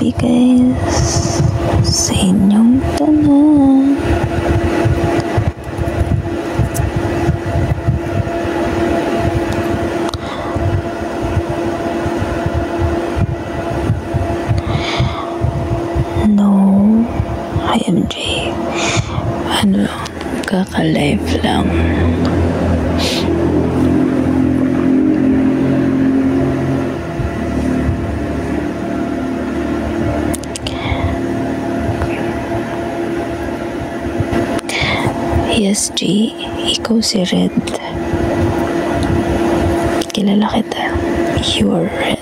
bigay sa inyong tanan. No, IMG. Ano, kaka-live lang. Yes, G. Ikaw si Red. Kilala kita. You are Red.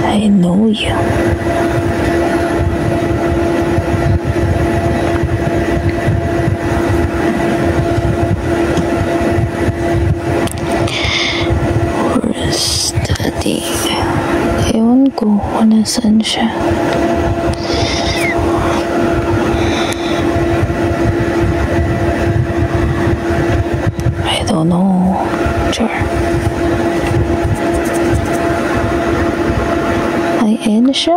I know you. Where's Daddy? Ewan ko kung nasaan siya. I don't know. Sure. Ay, ayan na siya.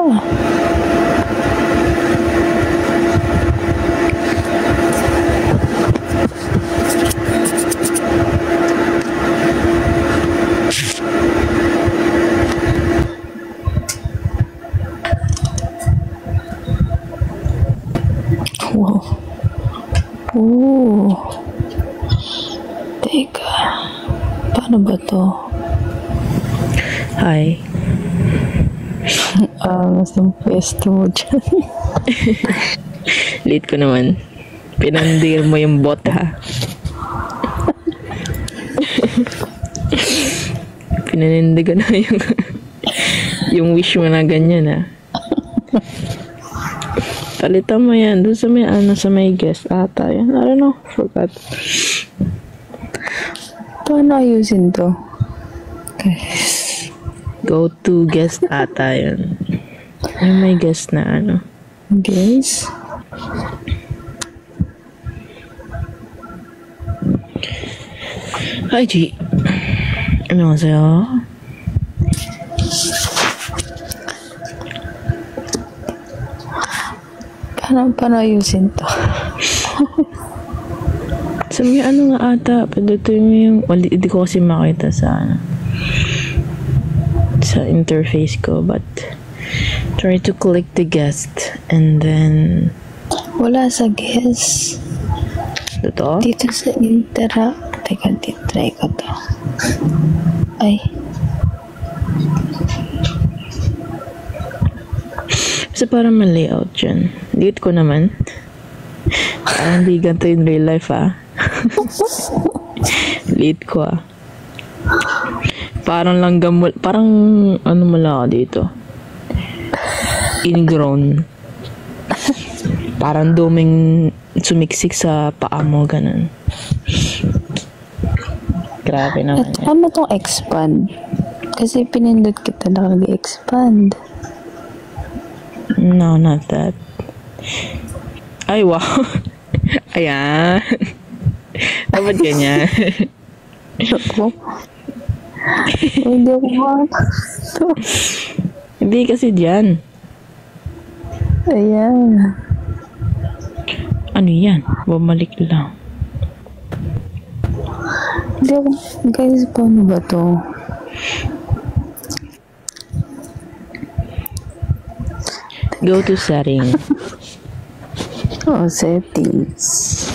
Wow. Oh. Teka. Paano ba to? Hi. Mas ng pwesto mo dyan. Late ko naman. Pinandir mo yung bot, ha? Pinanindigan na yung wish mo na ganyan, ha? Palitan mo yan. Doon sa may guest ata yan. I don't know. Forgot. Paano ayusin to? Okay. Go to guest ata yan. May guest na ano. Guys? Hi, G. 안녕하세요. Paano ayusin to? Sa may ano nga ata, pindutin mo yung, hindi ko kasi makita sa interface ko, but try to click the guest and then Wala sa guest. Totoo? Dito sa interact. Teka, try ko to. Ay. Kasi parang may layout dyan. Delete ko naman. Parang hindi ganito in real life, ah. Delete ko, ah. Parang langgam, parang ano mula ako dito. Ingrown. Parang duming sumiksik sa paa mo, ganun. Grabe naman At yan. paano tong expand? Kasi pinindot kita nakag-expand. No, not that. Ay, wow. Ayan. Dapat ganyan. Ako? Hindi ako makakito. Hindi kasi diyan. Ayan. Ano yan? Bumalik lang. Hindi ako. Guys, paano ba to? Go to setting. Oh, settings.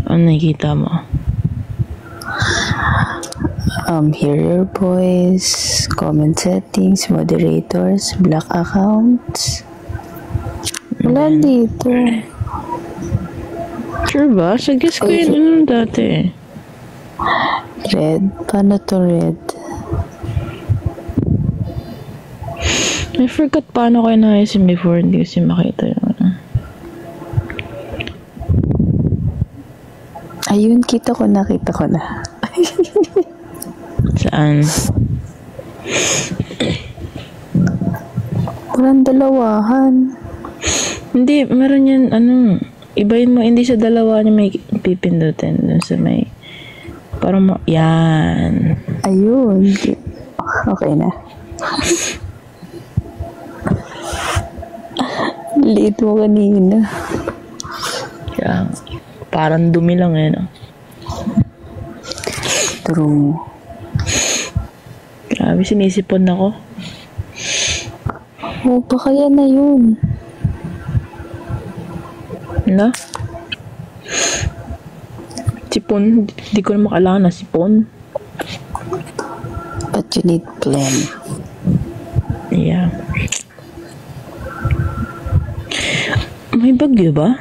Ano nakikita mo? Hear your voice, comment settings, moderators, block accounts. Wala dito. Sure ba? Sa guess ko yun ano dati. Red? Paano to red? I forgot paano ko inaayusin before, hindi kasi makita yung ano. Ayun, nakita ko na. Saan? Walang dalawahan. Hindi, meron yan, ibahin mo, hindi sa dalawa niya may pipindutin. Dun sa may, parang yan. Ayun. Okay na. Liit mo kanina. Yan. Parang dumi lang eh, no? True. Grabe, sinisipon ako. Oh, baka yan na yun. Na? Sipon? Di ko na makalaman na sipon. But you need plan. Yeah. May bagyo ba?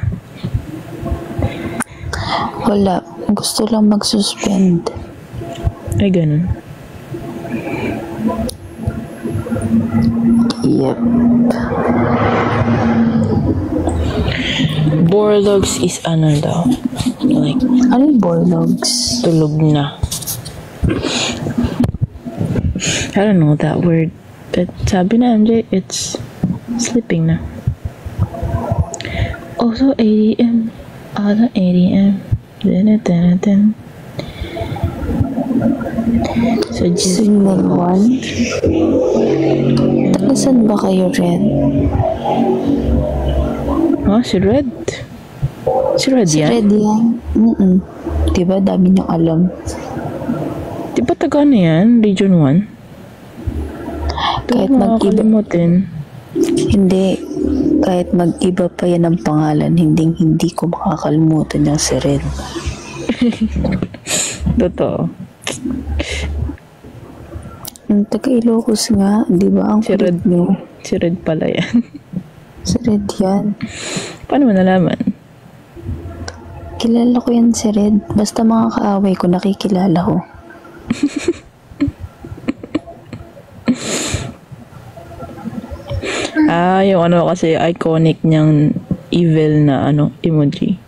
Wala. Gusto lang mag-suspend. Ay, ganun. Yep. Borlogs is ano daw? Like, Ano yung borlogs? tulog na. I don't know that word. But sabi na MJ, it's sleeping na. Also 8 AM. Also 8 AM. Dun. So just Signal 1. Nasaan ba kayo, Red? si Red. Si Red Si yan? Red yan. Diba, dami niyang alam. Di ba taga na yan? Region 1? Kahit Ito mag-iba, makakalimutin. hindi. Kahit mag-iba pa yan ang pangalan, hindi ko makakalimutan yung si Red. Totoo. Ang taga Ilocos nga, di ba? Ang Si Red. kulit niyo. Si Red pala yan. Si Red yan. Paano mo nalaman? Kilala ko yan si Red. Basta mga kaaway ko, nakikilala ko. Yung ano kasi iconic niyang evil na emoji.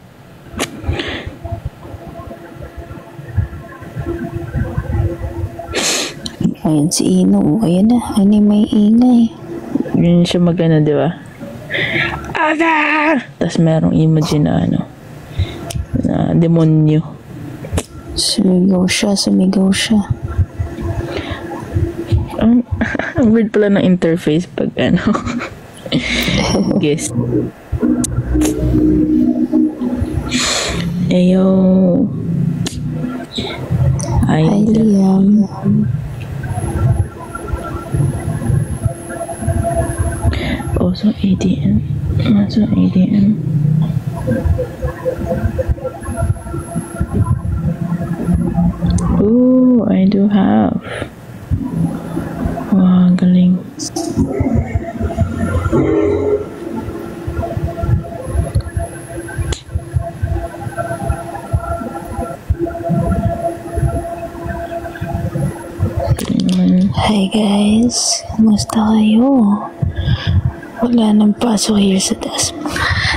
Ayan si Ino. Ayan na. Ano may ingay. Yun siya magana, di ba? Aga! Tapos merong emoji na na demonyo. Sumigaw siya. Ang weird pala ng interface pag guess. Ayo. Hi, Liam. Also ADM. Ooh, I do have. Wow, galing. Hi guys, kumusta kayo? Wala nang pasok here sa taas.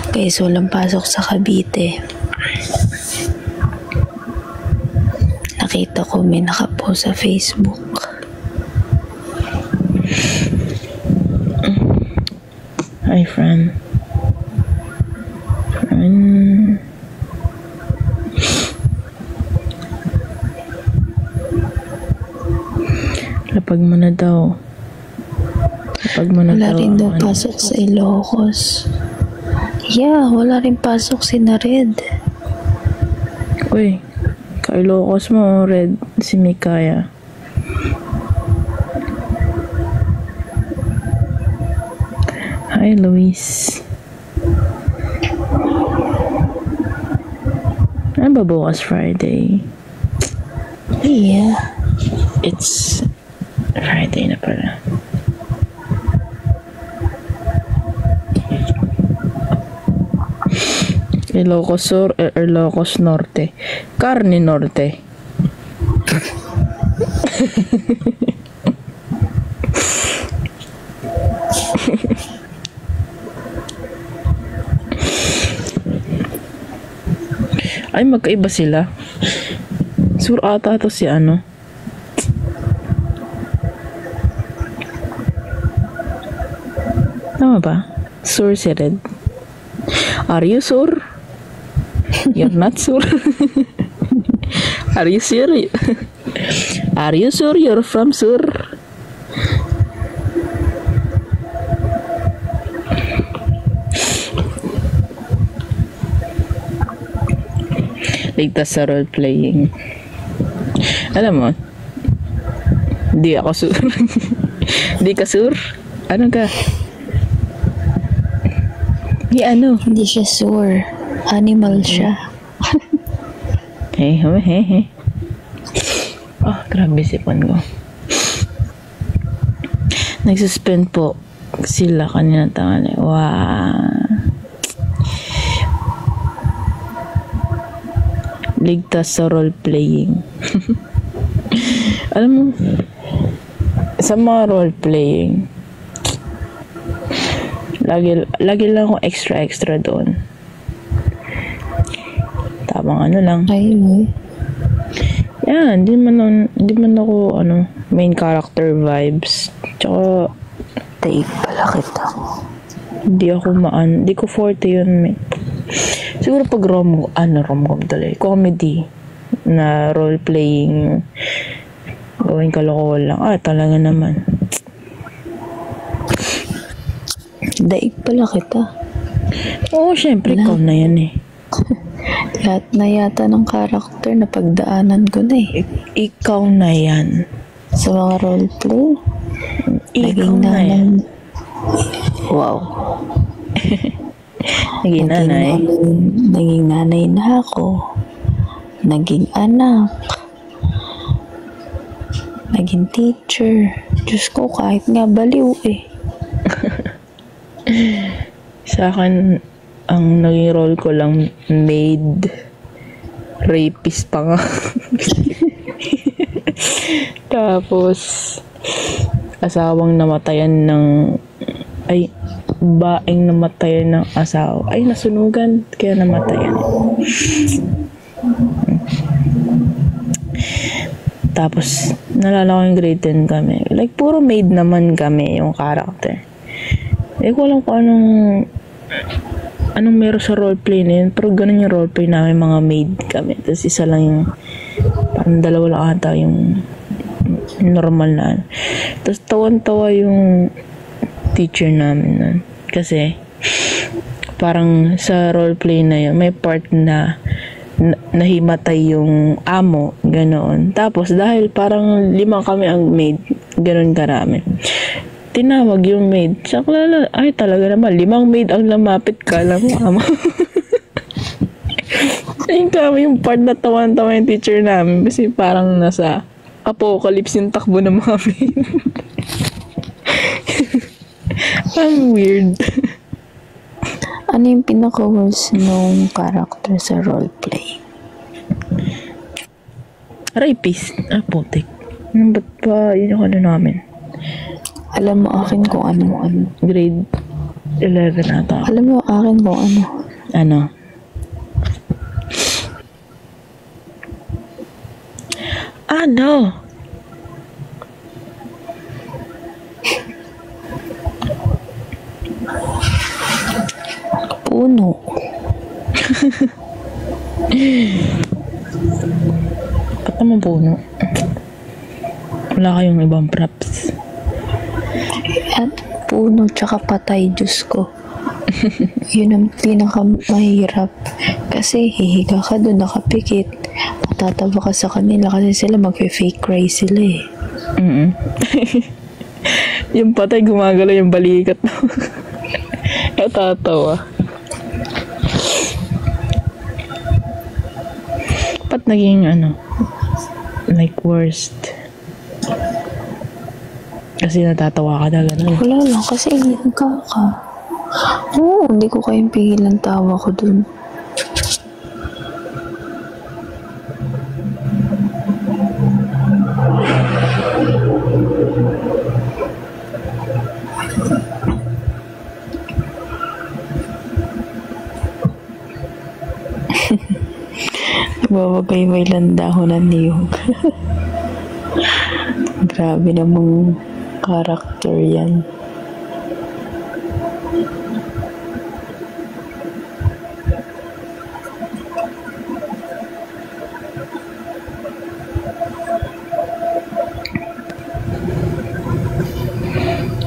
Guys, walang pasok sa Cavite. Nakita ko may nakapost sa Facebook. Hi, friend. Lapag mo na daw. Wala rin daw pasok sa Ilocos. Yeah, wala rin pasok si Red. Uy, ka-Ilocos mo, Red, si Mikaya. Hi, Luis. Ano ba bukas Friday? Yeah. It's Friday na pala. Ilocos Sur, Ilocos Norte. Carne Norte. Ay, magkaiba sila. Sur ata to si Tama ba? Sure si Red. Are you sure? You're not sure. Are you sure? Are you sure you're from Sur? Ligtas sa role playing. Alam mo, di ako sur. Di ka sur? Ano ka? Di ano? Hindi siya sure. Animal siya. He. Oh, grabe sipon ko. Nagsuspend po sila kanina tangali. Wow. Ligtas sa role playing. Alam mo, sa mga role playing, lagi lang akong extra doon. Tamang ano lang. Ayun. Yan, di man ako main character vibes. Tsaka Tape pala kita. di ko forte yun, man. Siguro pag rom-com tuloy, comedy na role playing, gawin kalokohan lang. Talaga naman. Daig pala kita. Oo, syempre, ikaw na yan eh. Lahat na yata ng karakter na pagdaanan ko na eh. Ikaw na yan. Sa mga roleplay. Ikaw na yan. Wow. Naging nanay. Naging nanay na ako. Naging anak. Naging teacher. Diyos ko, kahit nga baliw eh. Sa akin, ang naging role ko lang maid. Rapist pa nga. Tapos, asawang namatayan ng baing namatayan ng asawa. Nasunugan. Kaya namatayan. Tapos, nalala ko yung grade 10 kami. Like, puro maid naman kami yung character. Ko alam kung anong meron sa roleplay na yun. Pero ganun yung roleplay namin, mga maid kami. Tapos isa lang yung, parang dalawa lang ata yung normal na. Tapos tawan-tawa yung teacher namin nun. Kasi, parang sa roleplay na yun, may part na nahimatay yung amo, ganoon. Tapos, dahil parang 5 kami ang maid, ganoon karami. Tinawag yung maid. Saklala, talaga naman, 5 maid ang lamapit ka, alam mo, amo. Ayun kami yung part na tawan-tawa yung teacher namin. Kasi parang nasa apocalypse yung takbo ng mga maid. Ang weird. Ano yung pinaka-worst nung character sa roleplay? Rapist. Putik. Ba't pa yun yung namin? Alam mo akin kung ano. Grade 11 ata. Alam mo akin kung ano. Ano? No. Puno. Ba't naman puno? Wala kayong ibang props. At puno tsaka patay, Diyos ko. Yun ang pinakamahirap. Kasi hihiga ka doon, nakapikit. Matatawa ka sa kanila kasi sila mag-fake cry sila eh. Yung patay gumagalaw yung balikat. Natatawa. Ba't naging like worst? Kasi natatawa ka na gano'n. Wala lang, kasi hihiga ka. Oo, hindi ko kayang pigilan tawa ko dun. Babagay may landahon ng niyog. Grabe namang karakter yan.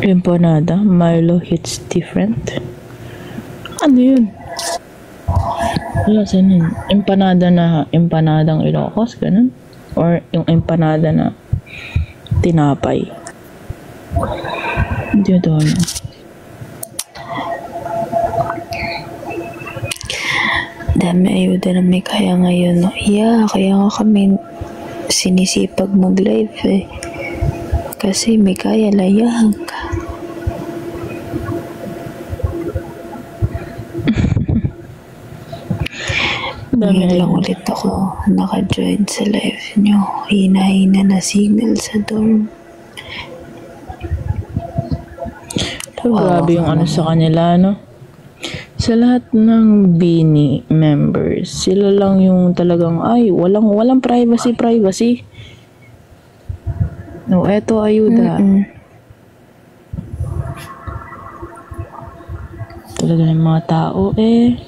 Empanada, Milo hits different. Ano yun? Wala, saan yun? Empanadang Ilocos, ganun? Or yung empanada na tinapay? Hindi ito ano. Dami ayuda na may kaya ngayon. Yeah, kaya nga kami sinisipag mag-live eh. Kasi may kaya layang. Ngayon lang ulit ako naka-join sa live nyo. Hina-hina na signal sa dorm. Grabe yung ano sa kanila, no? Sa lahat ng Bini members, sila lang yung talagang, ay, walang privacy. No, eto ayuda. Talaga ng mga tao, eh.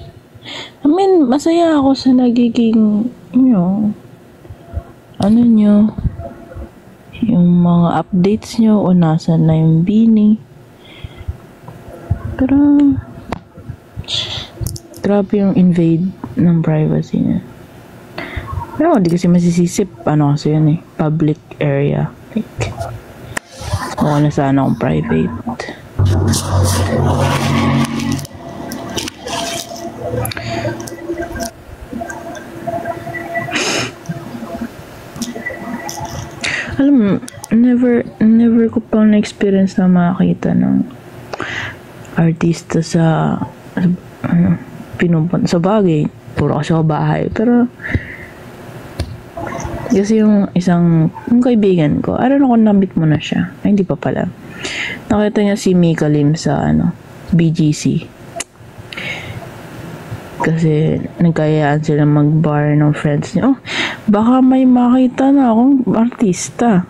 I mean, masaya ako sa nagiging, ano nyo, yung mga updates nyo o nasa na yung Bini. Pero, grabe yung invade ng privacy niya. Pero, hindi kasi masisisip, ano kasi yun eh, public area. Like, okay na sana akong private. Alam mo, never ko pang na-experience na makakita ng artista sa pinupunta sa bagay. Puro kasi ako bahay. Pero, kasi yung kaibigan ko, I don't know kung na-meet mo na siya. Ay, hindi pa pala. Nakita niya si Mika Lim sa, BGC. Kasi, nagkayaan sila mag-bar ng friends niya. Oh, baka may makita na akong artista.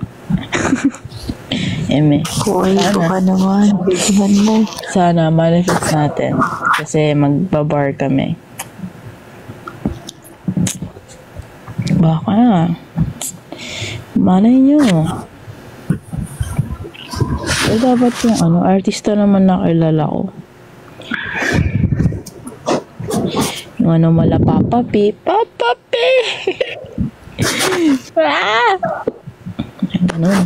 Eme. Kuhay ko ka naman. Bigyan mo. Sana manifest natin. Kasi magbabar kami. Baka. Malay nyo. Eh, dapat yung artista naman nakilala ko. Yung mala papapi. Papapi! Ah! Ganun.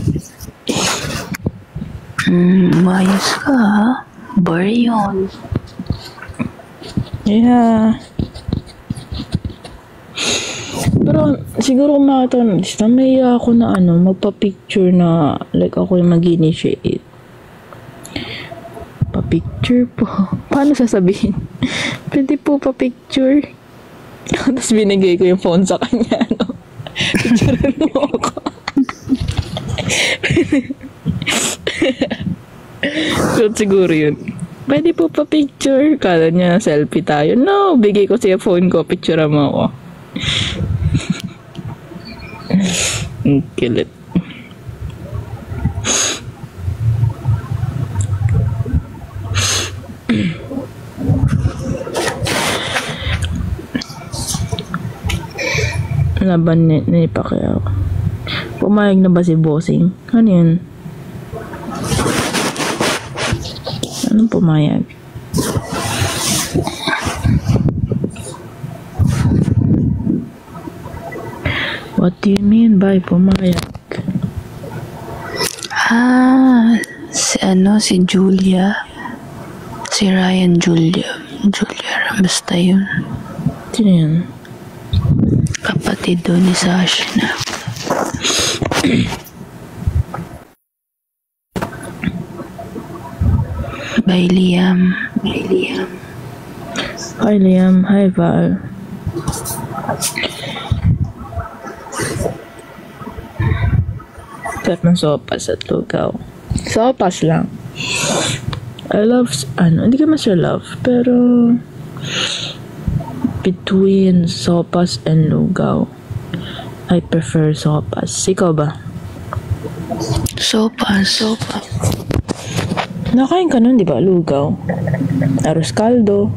Mayos ka ha? Bar yun. Yeah. Pero siguro kung makita may ako na magpa-picture na like ako yung mag-initiate. Pa-picture po. Paano sasabihin? Pwede po pa-picture. Tapos binigay ko yung phone sa kanya. Picturean mo ako. So, siguro yun. Pwede po pa-picture. Kala niya selfie tayo. No, bigay ko siya phone ko. Picture mo ako. Kilit. Laban ni Pacquiao. Pumayag na ba si Bossing? Ano yun? Anong pumayag? What do you mean by pumayag? Si Julia. Si Ryan Julia. Basta yun. Sino yun? Kapatid doon ni Sasha na. By Liam. Hi Liam. Hi Val. Kat ng sopas at lugaw. Sopas lang. I love, hindi ka masya love, pero between sopas and lugaw, I prefer sopas. Ikaw ba? Sopas. Nakain ka nun, di ba? Lugaw. Arroz caldo.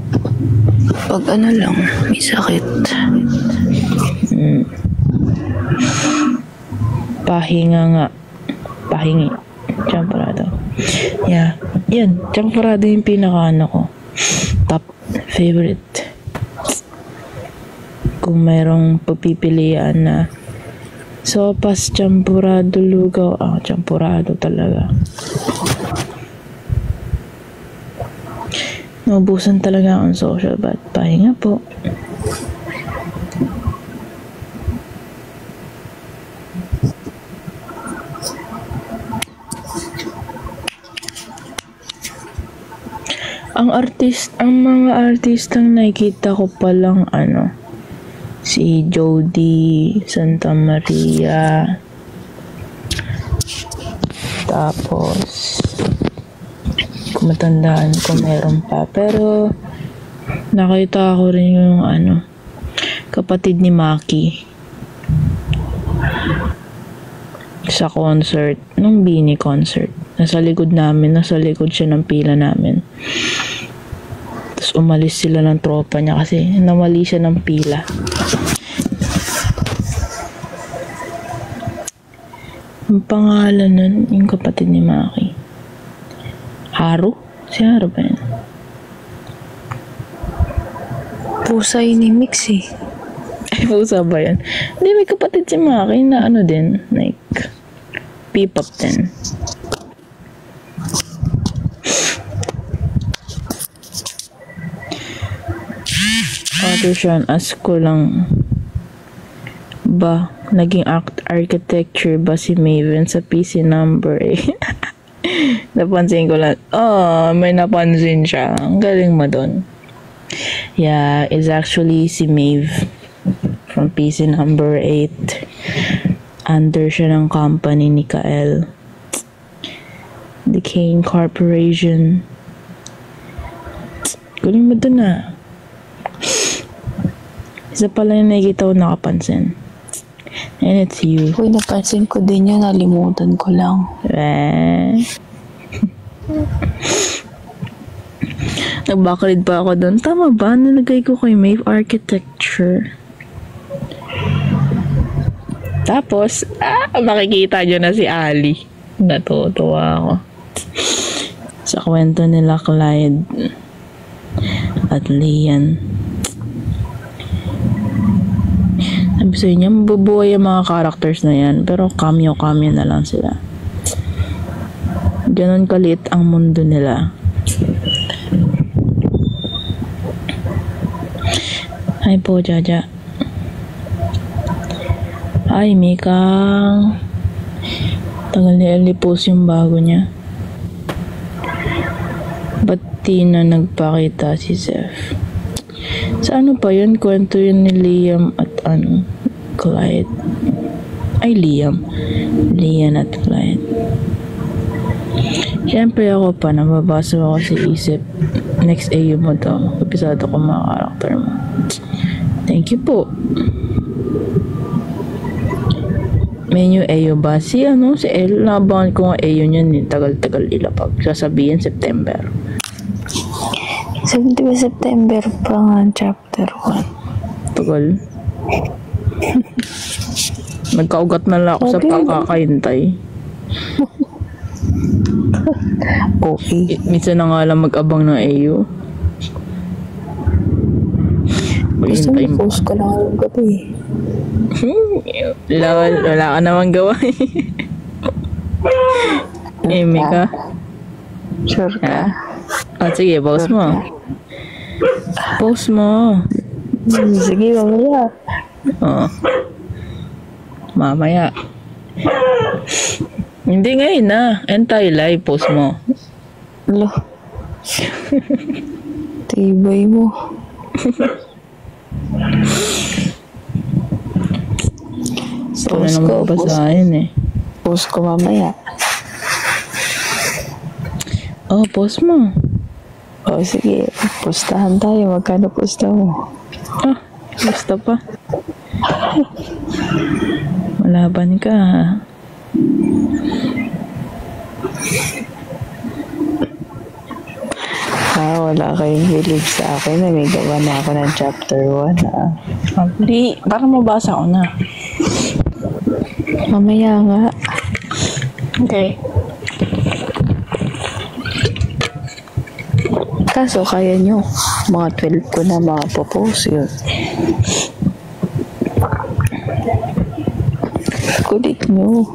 Pag ano lang, may sakit. Pahinga nga. Pahingi. Champorado. Yeah. Yan. Champorado yung pinaka-ano ko. Top favorite. Kung mayroong pagpipilian na sopas, champorado, lugaw. Champorado talaga. Naubusan talaga akong social but pahinga po. Ang mga artistang nakikita ko palang si Jody Santa Maria, tapos kung matandaan ko meron pa, pero nakita ko rin yung kapatid ni Maki sa concert, nung Bini concert. Nasa likod siya ng pila namin. Tapos umalis sila ng tropa niya kasi namali siya ng pila. Ang pangalan nun, yung kapatid ni Maki. Haru? Si Haru ba yan? Pusay ni Mix eh. Ay, pusa ba yan? Hindi, may kapatid si Maki na din, like, P-pop din. Siya, ask ko lang ba naging architecture ba si Maven sa PC number 8? Napansin ko lang. May napansin siya. Ang galing mo dun. Yeah, it's actually si Maeve from PC number 8. Under siya ng company ni Kael. The Kane Corporation. Galing mo dun Isa pala yung nakikita ko nakapansin. And it's you. Uy, napansin ko din yun. Nalimutan ko lang. Nagbakalid pa ako doon. Tama ba? Nalagay ko kay Maeve Architecture. Tapos, makikita nyo na si Ali. Natutuwa ako. Sa kwento nila Clyde at Lian. Sabi sa inyo, mabubuhay yung mga characters na yan. Pero cameo na lang sila. Ganon kalit ang mundo nila. Hi po, Jaja. Hi, Mika. Tagal ni Ellie post yung bago niya. Ba't di na nagpakita si Zeph? Sa ano pa yun? Kwento yun ni Liam at Clyde. Ay, Liam at Clyde. Siyempre ako pa, nababasa ako sa isip. Next AU mo to. Episode ko mga karakter mo. Thank you po. Menu AU ba? Si El, nabangan ko nga AU niyan. Tagal-tagal ilapag. Sasabihin September. 17 September pa nga chapter 1. Tagal. Nagkaugat na lang ako sa pagkakahintay. Okay. Minsan na nga lang mag-abang ng AU. Gusto mo post ko lang yung gabi. Wala ka naman gawa. Mika. Sure ka? Sige, post mo. Post mo. Sige, mamaya. Mamaya. Hindi ngayon Anti-live, post mo. Lo. Tibay mo. Post ko. Post ko mamaya. Post mo. Sige. Postahan tayo. Magkano posta mo? Posta pa. Malaban ka, wala kayong hilig sa akin. May gawa na ako ng chapter 1, ah. Hindi, para mabasa ko na. Mamaya nga. Okay. Kaso kaya nyo. Mga 12 ko na mapapose yun. Kulit nyo.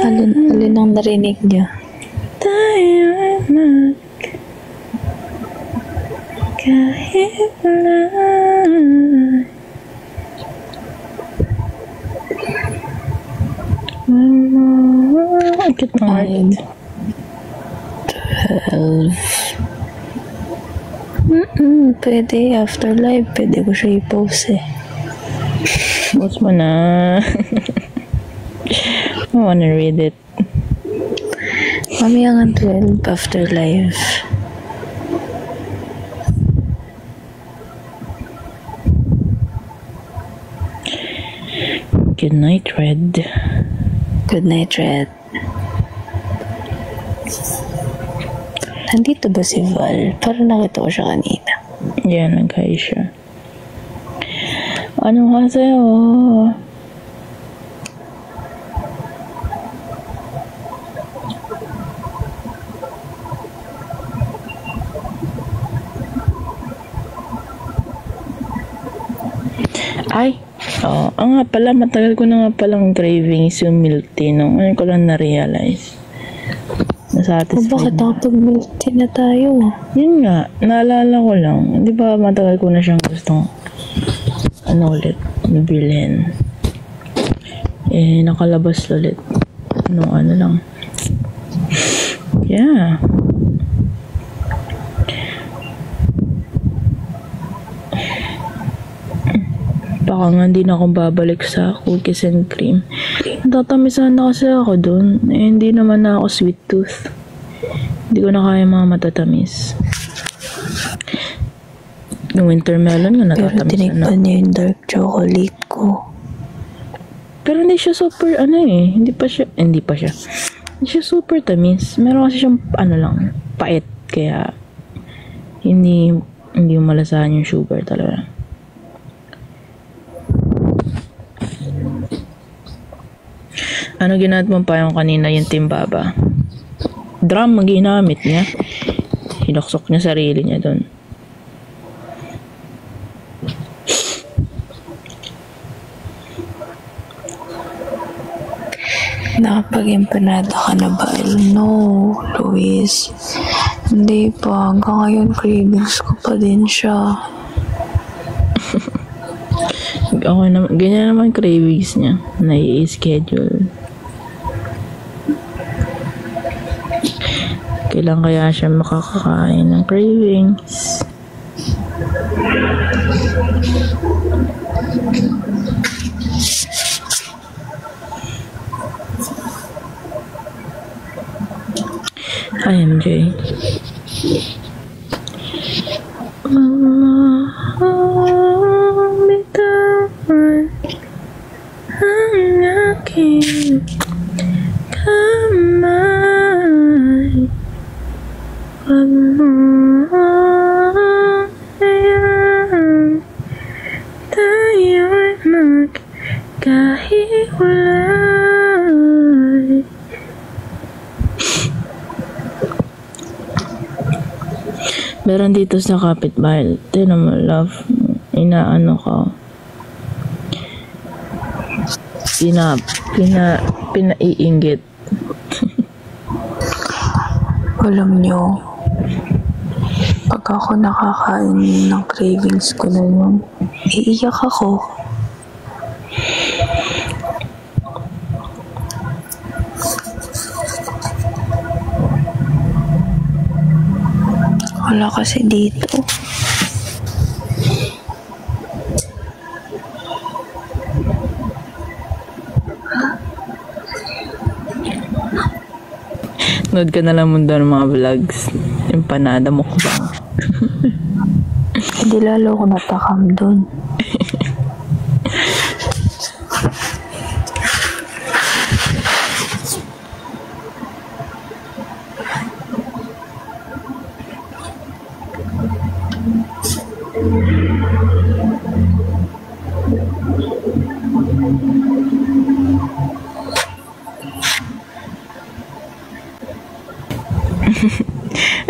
Alin ang narinig niya? Tayo ay magkahiwalay. Akit na Ayun. 12. Pwede. After live, pwede ko siya i-post eh. Post mo na. I wanna read it. Mamaya nga 12 after live. Good night, Red. Good night, Red. Nandito ba si Val? Parang nakita ko siya kanina. Yeah, nag-hi siya. Ano ka sa'yo? Ay! Oo. Nga pala, matagal ko na nga palang cravings yung milk tea. Ngayon ko lang na-realize. Nasatisfied. Bakit nakapag-milk tea na tayo? Yun nga, naalala ko lang. Di ba matagal ko na siyang gustong ulit, bilhin. Nakalabas ulit. Ano lang. Yeah. Baka nga hindi na akong babalik sa cookies and cream. Tatamisan na kasi ako dun. Hindi naman na ako sweet tooth. Hindi ko na kaya mga matatamis. Yung winter melon nga Pero natatamisan na. tinikman niya yung dark chocolate ko. Pero hindi siya super, hindi pa siya. Hindi siya super tamis. Meron kasi siyang, lang, pait. Kaya, hindi malasahan yung sugar talaga. Ano ginamit mo pa yung kanina, yung timbaba? Drum ang ginamit niya. Hinuksok niya sarili niya doon. Nakapag-empanada ka na ba? No, Luis. Hindi pa. Hanggang ngayon, cravings ko pa din siya. Okay naman, ganyan naman cravings niya. Nai-schedule. Kailan kaya siya makakakain ng cravings? Hi, MJ. Bitawan ang aking kamay. Wag mo hayaan tayo'y magkahiwalay. Meron dito sa kapitbahay. Tinan mo, love. Inaano ka. Pinaiinggit. Alam nyo, pag ako nakakain ng cravings ko na yun, iiyak ako. Wala kasi dito. Nood ka na lang muna ng mga vlogs. Yung panada mo ko bang. Hindi lalo ako natakam dun.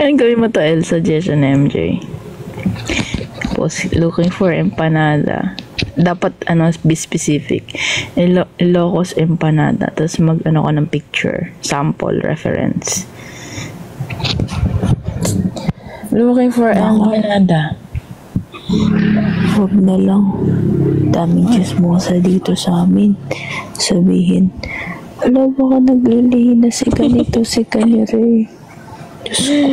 Anong gawin mo to, El? Suggestion, MJ. Tapos, looking for empanada. Dapat, be specific. Ilocos empanada. Tapos, ka ng picture. Sample, reference. Looking for empanada. Huwag na lang. Daming chismosa dito sa amin. Sabihin, wala baka naglilihi na si ganito, si kanyari. Diyos ko.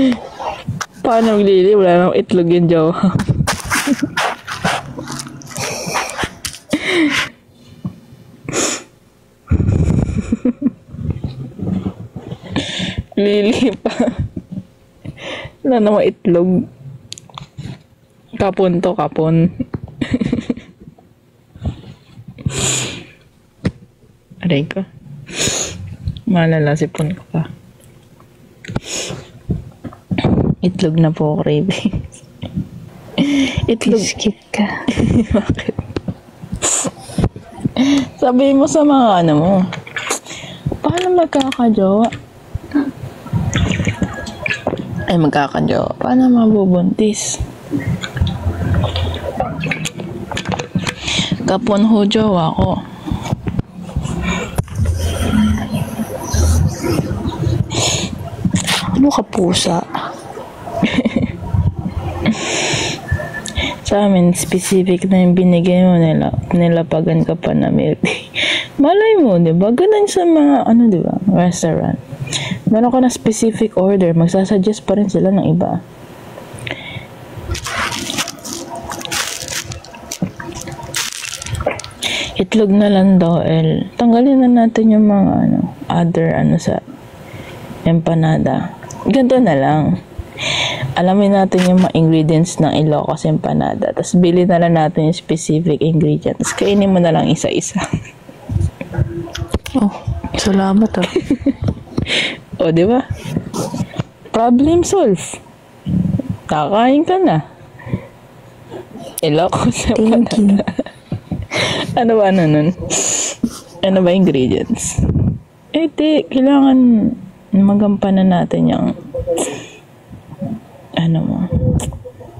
Paano maglili? Wala nang itlog yung jowa. Lili pa. Wala namang itlog. Kapon to, kapon. Aray ko. Malalasipon ko pa. Itlog na po, cravings. Itlog. Biskit ka. Bakit? Sabihin mo sa mga mo. Paano magkakajowa? Ay, magkakajowa. Paano mabubuntis? Kapon ho jowa ko. Ano ka pusa? Sa amin, specific na yung binigay mo nila. Nilapagan ka pa na milk tea. Malay mo, di ba? Ganun sa mga, di ba? Restaurant. Meron ka na specific order. Magsasuggest pa rin sila ng iba. Itlog na lang daw, El. Tanggalin na natin yung mga, other, sa empanada. Ganito na lang. Alamin natin yung mga ingredients ng Ilocos empanada. Tapos bili na lang natin yung specific ingredients. Kainin mo na lang isa-isa. Oh, salamat ah. O, di ba? Problem solved. Kakain ka na. Ilocos empanada. Thank you. Ano ba nun? Ano ba ingredients? Kailangan magampanan natin yung mo.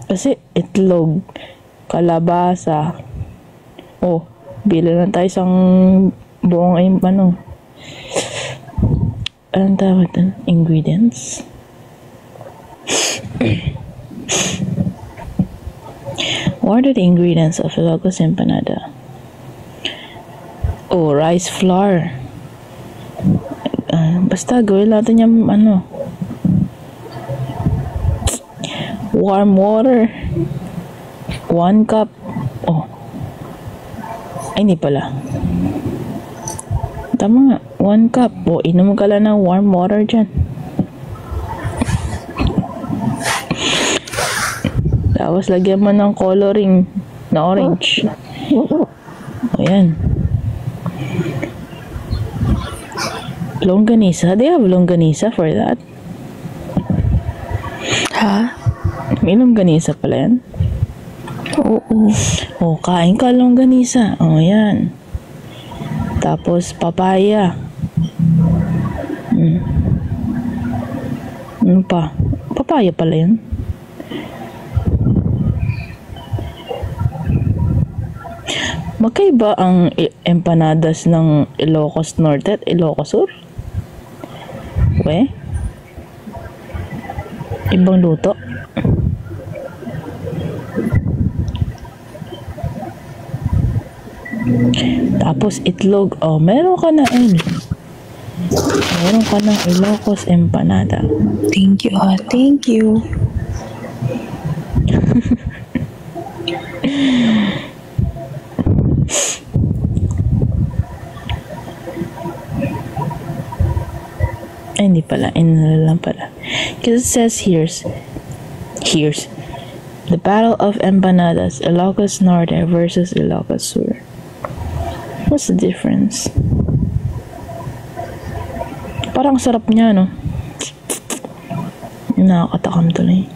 Kasi itlog, kalabasa. Oh, bili lang tayo isang buong anong tawag doon? Ingredients. What are the ingredients of Ilocos empanada? Oh, rice flour. Basta gawin natin yung warm water. 1 cup. Oh. Ay, hindi pala. Tama nga. 1 cup. O, inom ka lang ng warm water dyan. Tapos, lagyan mo ng coloring na orange. O, yan. Longganisa. Do you have longganisa for that? Ha? May longganisa pala yan? Oo. O, kain ka longganisa. O, yan. Tapos, papaya. Ano pa? Papaya pala yun. Magkaiba ang empanadas ng Ilocos Norte at Ilocos Sur? We? Ibang luto? Tapos itlog. Oh, meron ka na meron ka ng Ilocos empanada. Thank you ha. Thank you. Ay, hindi pala. Lang pala. Because it says here's the Battle of Empanadas, Ilocos Norte versus Ilocos Sur. What's the difference? Parang sarap niya, no? Nakakatakam tuloy.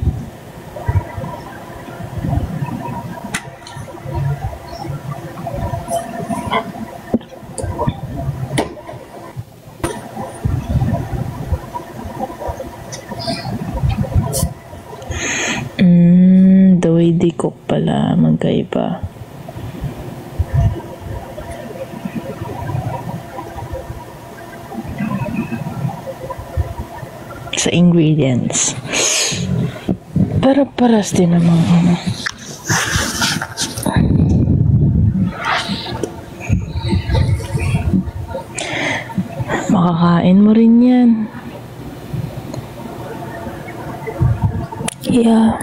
iba-iba. Sa ingredients. Pero paras din naman ano. Makakain mo rin yan. Yeah.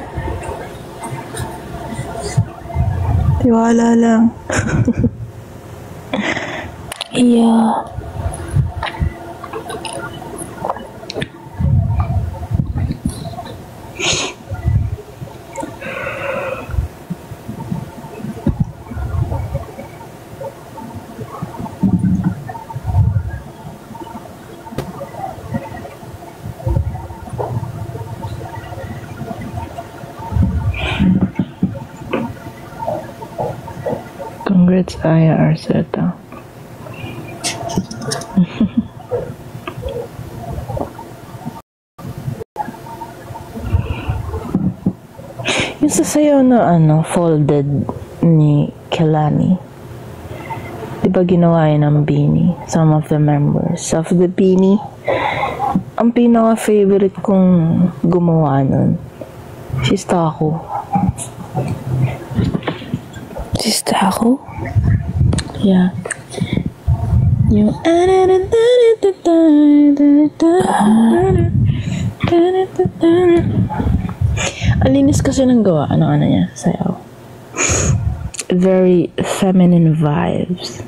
Tiwala lang. Yeah. Congrats, Aya Arceta. Yung sasayaw na folded ni Kelani. Diba ginawa yun ng Beanie? Some of the members of the Beanie. Ang pinaka-favorite kong gumawa nun, si Stako. Si Stako? Yeah. Yung alinis kasi ng gawa. Ano niya? Sayaw. Very feminine vibes.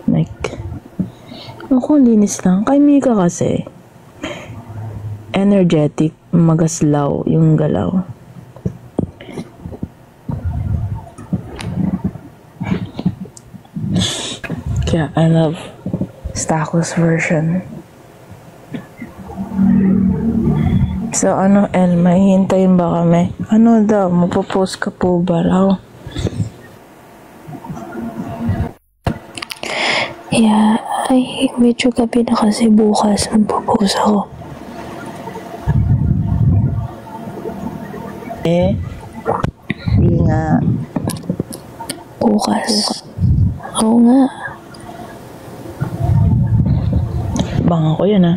Like, ako linis lang. Kay Mika kasi, energetic, magaslaw yung galaw. Kaya I love Stako's version. So El, may hintayin ba kami? Ano daw, mapopost ka po ba raw? Yeah, ay medyo gabi na kasi bukas magpo-post ako. Hindi nga. Bukas. Oo nga. Bang ako yun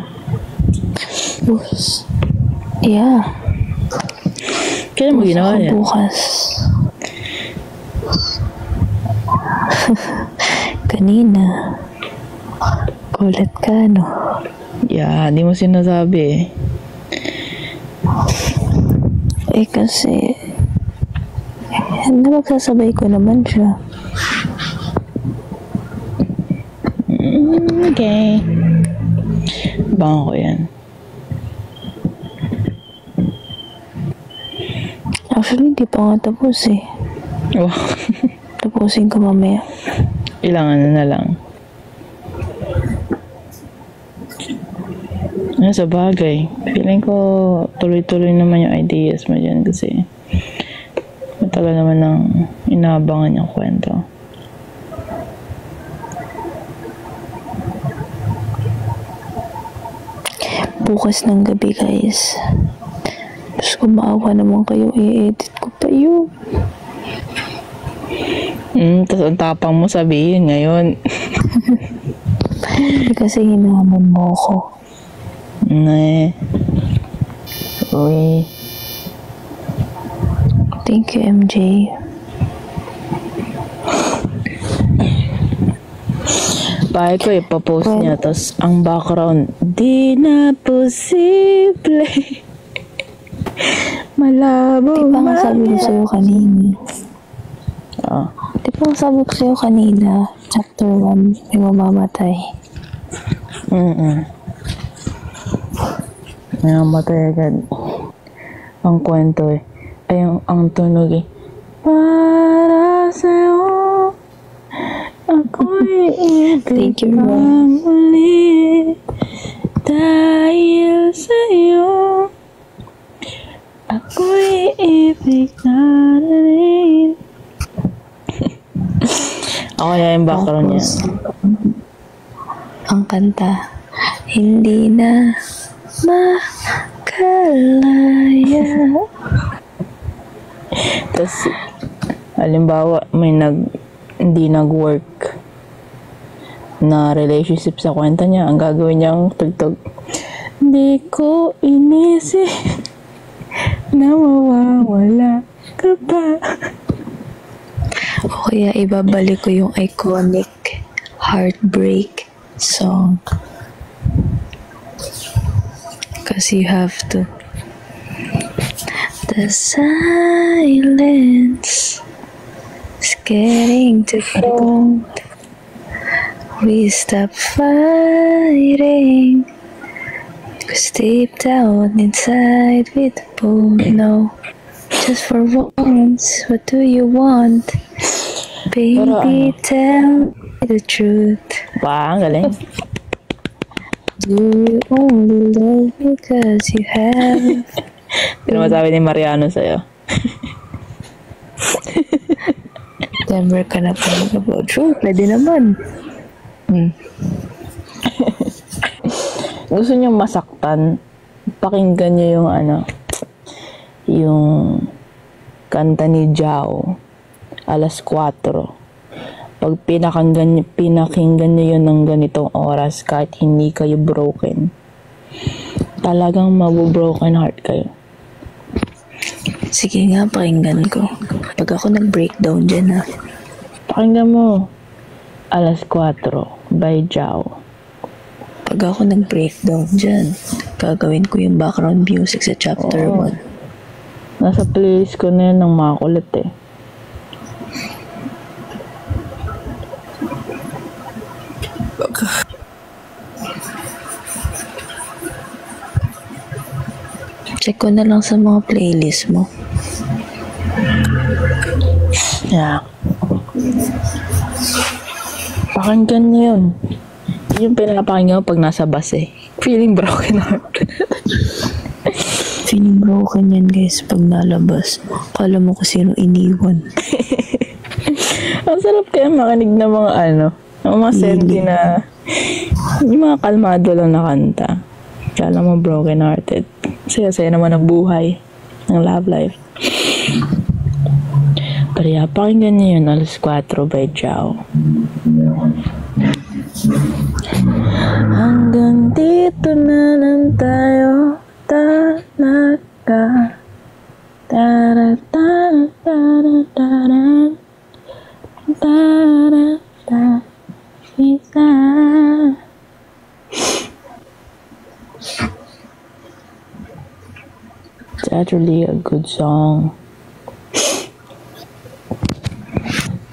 Bukas. Yeah. Kailan mo ginawa yan? Bukas. Kanina. Kulat ka, no? Yeah, di mo sinasabi kasi nagsasabay ko naman siya. Okay. Bang ako yan. Actually, hindi pa nga tapos eh. Wow. Tapusin ko mamaya. Ilang na lang. Sa bagay. Feeling ko tuloy-tuloy naman yung ideas mo dyan kasi matagal naman ng inaabangan yung kwento. Bukas ng gabi, guys. Diyos ko, maawa naman kayo. I-edit ko pa yun. Tapos ang tapang mo sabihin ngayon. Kasi hinahamon mo ako. Uy. Thank you, MJ. Bahay ko ipapost niya. Tapos ang background, di na posible. Malabo. Di ba nga sabi ko sa'yo kanina? Di ba nga sabi ko sa'yo kanina, chapter 1, may mamamatay. Namatay agad. Ang kwento ay ang tunog para sa'yo ako'y Thank you, ibig ulit dahil sa'yo ako'y ibig na rin. Ako yung background niya. Ang kanta, hindi na makalaya. Tapos, halimbawa, hindi nag-work na relationship sa kwenta niya, ang gagawin niyang tugtog, hindi ko inisip na mawawala ka pa. O kaya ibabalik ko yung iconic heartbreak song. Cause you have to. The silence is getting too cold. We stop fighting. Cause deep down inside we both know. Just for once, what do you want? Baby, tell me the truth. Wow, ang galing. Do you only love me cause you have? Hindi naman sabi ni Mariano sa'yo. Never ka na pa about. Sure, pwede naman. Gusto niyo masaktan, pakinggan niyo yung yung kanta ni Jao, Alas 4. Pag pinakinggan niyo yun ng ganitong oras, kahit hindi kayo broken, talagang mabu-broken heart kayo. Sige nga, pakinggan ko. Pag ako nag-breakdown dyan, ha. Pakinggan mo, Alas 4 by Jao. Pag ako nag-breakdown dyan, gagawin ko yung background music sa chapter 1. Nasa playlist ko na yan ng mga kulit eh. Check ko na lang sa mga playlist mo. Yeah. Pakinggan niyo yun. Yung pinapakinggan ko pag nasa bus eh. Feeling broken heart. Feeling broken yan, guys, pag nalabas. Kala mo kung sino iniwan. Ang sarap kaya makinig ng mga mga senti na yung mga kalmado lang na kanta. Kala mo broken hearted. Saya-saya naman ang buhay ng love life. Pero yeah, pakinggan niyo yun, Alas 4 by Jao. Hanggang dito na lang tayo talaga. Isa. It's actually a good song.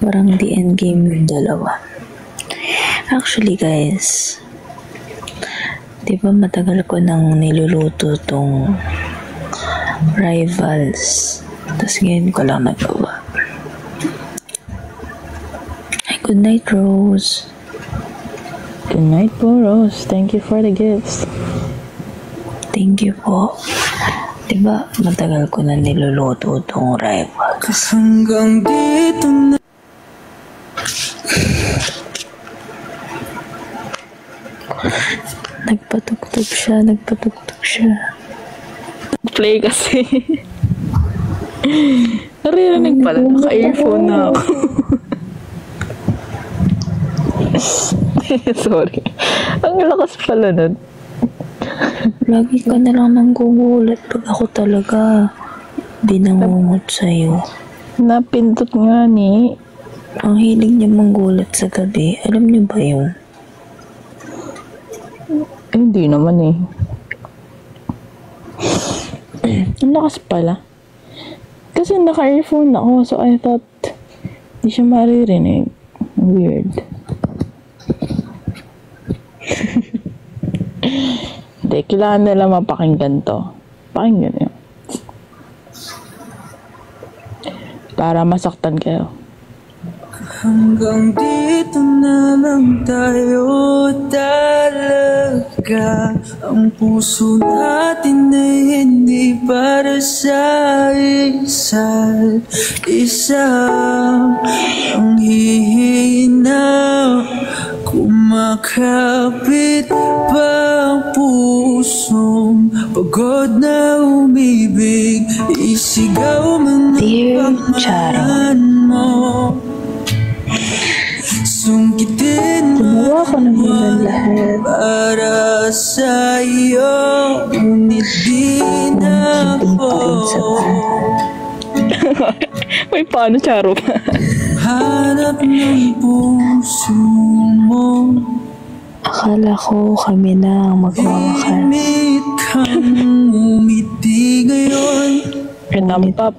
Parang the end game yung dalawa. Actually, guys, di ba matagal ko nang niluluto tong Rivals. Tapos ngayon ko lang nagawa. Ay, good night, Rose. Good night po, Rose. Thank you for the gifts. Thank you po. Di ba matagal ko na niluluto tong Rivals. Hanggang dito na. Nagpatugtog siya. Play kasi. Narinig pala. Naka-earphone na ako. Sorry. Ang lakas pala nun. Lagi ka na lang nanggugulat pag ako talaga binangungot sa'yo. Napindot nga ni. Ang hilig niya manggulat sa gabi. Alam niyo ba yun? Hindi naman eh. Ang lakas pala. Kasi naka-earphone ako, so I thought hindi siya maririnig. Weird. Hindi, kailangan nila mapakinggan to. Pakinggan yun. Para masaktan kayo. Hanggang dito na lang tayo talaga. Ang puso natin ay hindi para sa isa't isa. Ang hihina, kumakapit pa ang pusong pag Pagod na umibig, isigaw mo Dear ng Charo, pangalan mo. Sungkitin mo gumawa ko ng ilan lahat. para sa iyo, ngunit di na Hindi pa rin ako May paano, Charo? hanap ng puso mo. Akala ko kami na ang magwawakan. Imit kang umiti ngayon. Kaya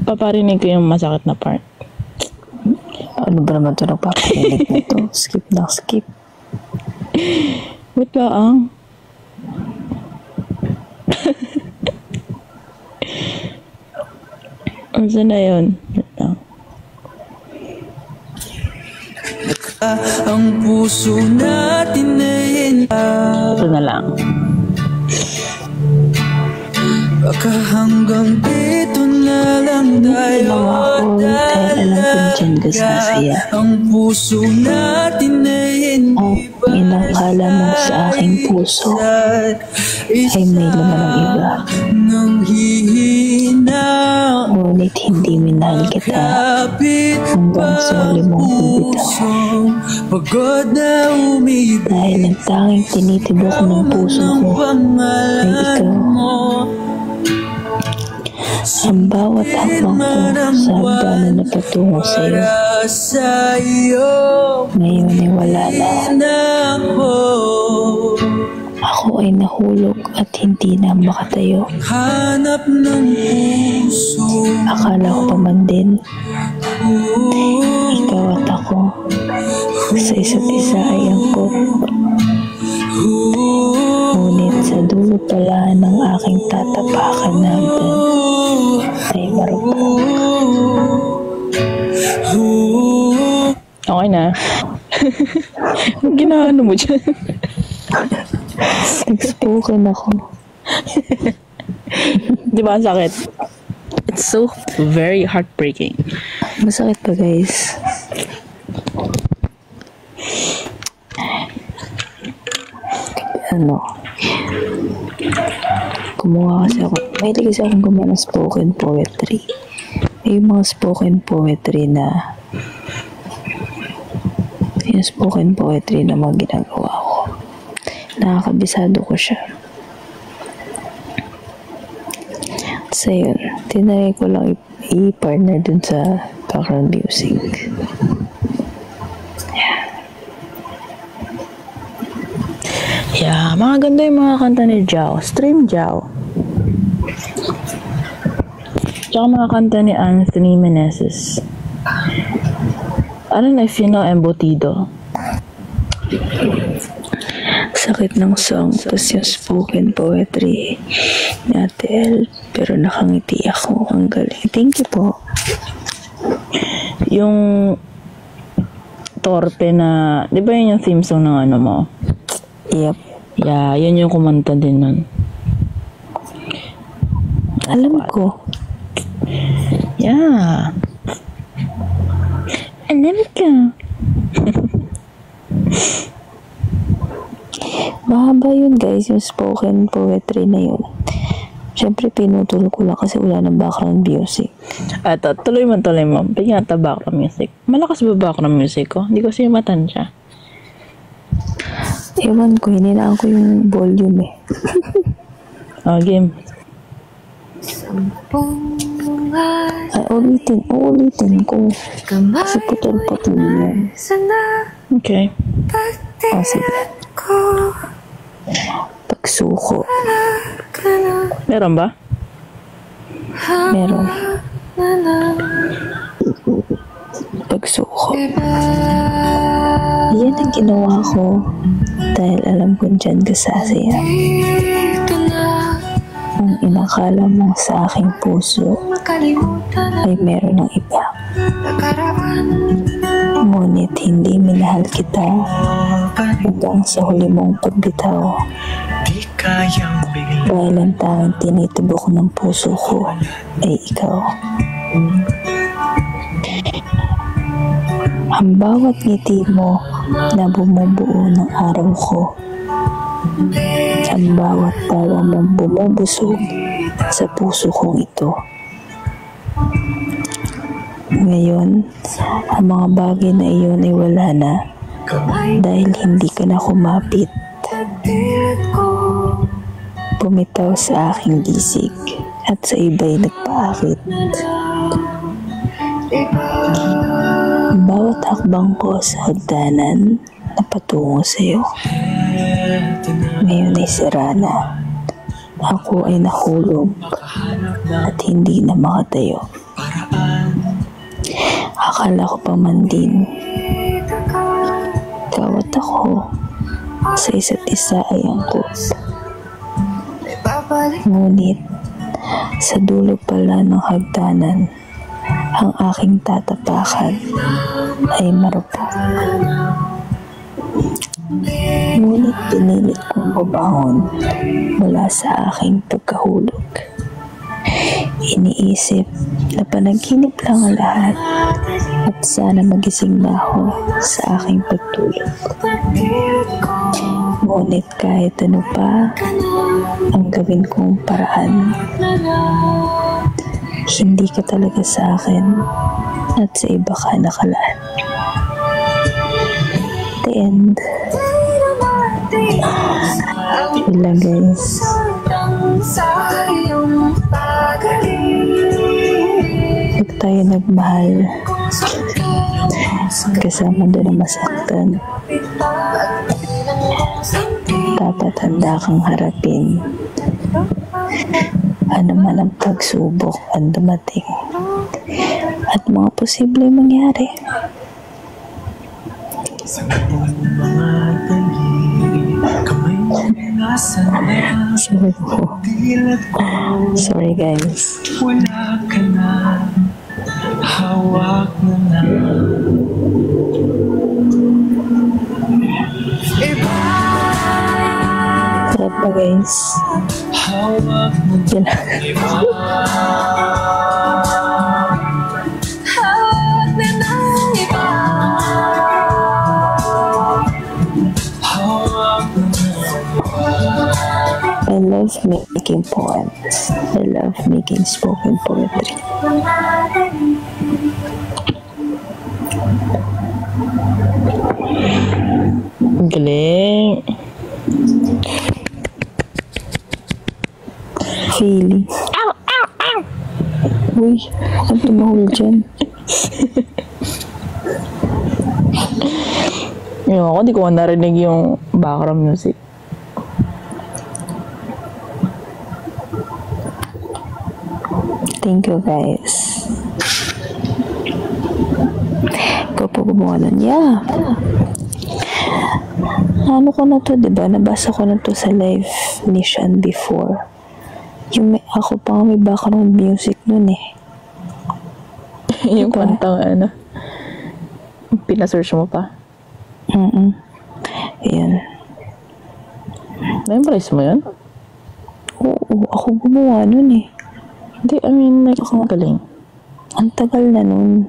paparinig ko yung masakit na part. Ano ba naman ito nagpapakilig na ito? Skip na skip. Wait lang. Ano na yun? Wait lang. Ang puso natin ay Ito na lang. baka hanggang dito na lang tayo. Ginawa ko dahil alam kong dyan ka sasaya. Ang puso natin ay Ang inakala mo sa aking puso ay may laman ng iba. nang hihina. Ngunit hindi minahal kita hanggang sa huli mong bibitaw. Pagod na umibig Dahil ang tanging tinitibok ng puso ko ay ikaw. Ang bawat hakbang ko sa hagdanan na patungo sa iyo, sa iyo ngayon ay wala na. na ako. Ako ay nahulog at hindi na makatayo. Hanap ng puso, Akala ko pa man din, ikaw at ako sa isa't isa ay angkop. Ngunit sa dulo pala ng aking tatapakan na hagdan ay marupok. Okay na. Ginaano mo dyan? Nag-spoken ako. Di ba ang sakit? It's so very heartbreaking. Masakit pa guys. Kumuha kasi ako. Mahilig kasi akong gumawa ng spoken poetry. May mga spoken poetry na yung spoken poetry na mga ginagawa ko. Nakakabisado ko siya. So yun, tinry ko lang i-partner dun sa background music. Yeah, mga ganda yung mga kanta ni Jao. Stream Jao. Tsaka mga kanta ni Anthony Meneses. I don't know if you know Embutido. Sakit ng song, tapos yung spoken poetry ni Ate El, pero nakangiti ako. Ang galing. Thank you po. Yung Torpe na, di ba yun yung theme song ng ano mo? Yep. Yeah, yun yung kumanta din nun. Alam ko. Yeah. Alam ko. Mahaba yun guys, yung spoken poetry na yun. Siyempre pinutol ko lang kasi wala ng background music. Ato, tuloy mo. Bigyan natin background music. Malakas ba background music ko? Hindi ko siya matansya. Ewan ko, hininaan ko yung volume eh. Game. Ay, ulitin ko. Kasi putol-putol yan. Okay. Sige. Pagsuko. Meron ba? Meron. Pagsuko. Yan ang ginawa ko dahil alam ko dyan ka sasaya. Ang inakala mo sa aking puso ay meron ng iba. Ngunit hindi minahal kita hanggang sa huli mong pagbitaw. Dahil ang tanging tinitibok ng puso ko ay ikaw. Ang bawat ngiti mo na bumubuo ng araw ko ang bawat tawa mong bumubusog sa puso kong ito. Ngayon, ang mga bagay na iyon ay wala na dahil hindi ka na kumapit. Bumitaw sa aking gisig at sa iba'y nagpaakit. Bawat hakbang ko sa hagdanan na patungo sa'yo, ngayon ay sira na. Ako ay nahulog at hindi na makatayo. Akala ko pa man din, ikaw at ako sa isa't isa ay angkop. Ngunit, sa dulo pala ng hagdanan, ang aking tatapakan ay marupok. Ngunit pinilit kong bumangon mula sa aking pagkahulog. Iniisip na panaginip lang ang lahat at sana magising na ako sa aking pagtulog. Ngunit kahit ano pa ang gawin kong paraan, hindi ka talaga sa akin at sa iba ka nakalaan. The end. Ilang guys. Pag tayo nagmahal, kasama doon ang masaktan, dapat handa kang harapin ano man ang pagsubok ang dumating at mga posible mangyari. Sorry guys. Wala ka na, hawak na lang. Sarap pa guys. Hawak mo Yan. hawak na ng iba. Hawak na I love making poems. I love making spoken poetry. Ang galing. Feeling. Uy, ang tumahol dyan. Yung ako, di ko narinig yung background music. Thank you guys. Ikaw po gumawa nun. Yeah. Ano ko na to, diba? Nabasa ko na to sa live ni Sean before. Yung ako pa nga may background music nun eh. Yung Diba? kantang ano. Pinasearch mo pa. Ayan. Na-impress mo yun? Oo, ako gumawa nun eh. Hindi, I mean, like, ang galing. Ang tagal na nun.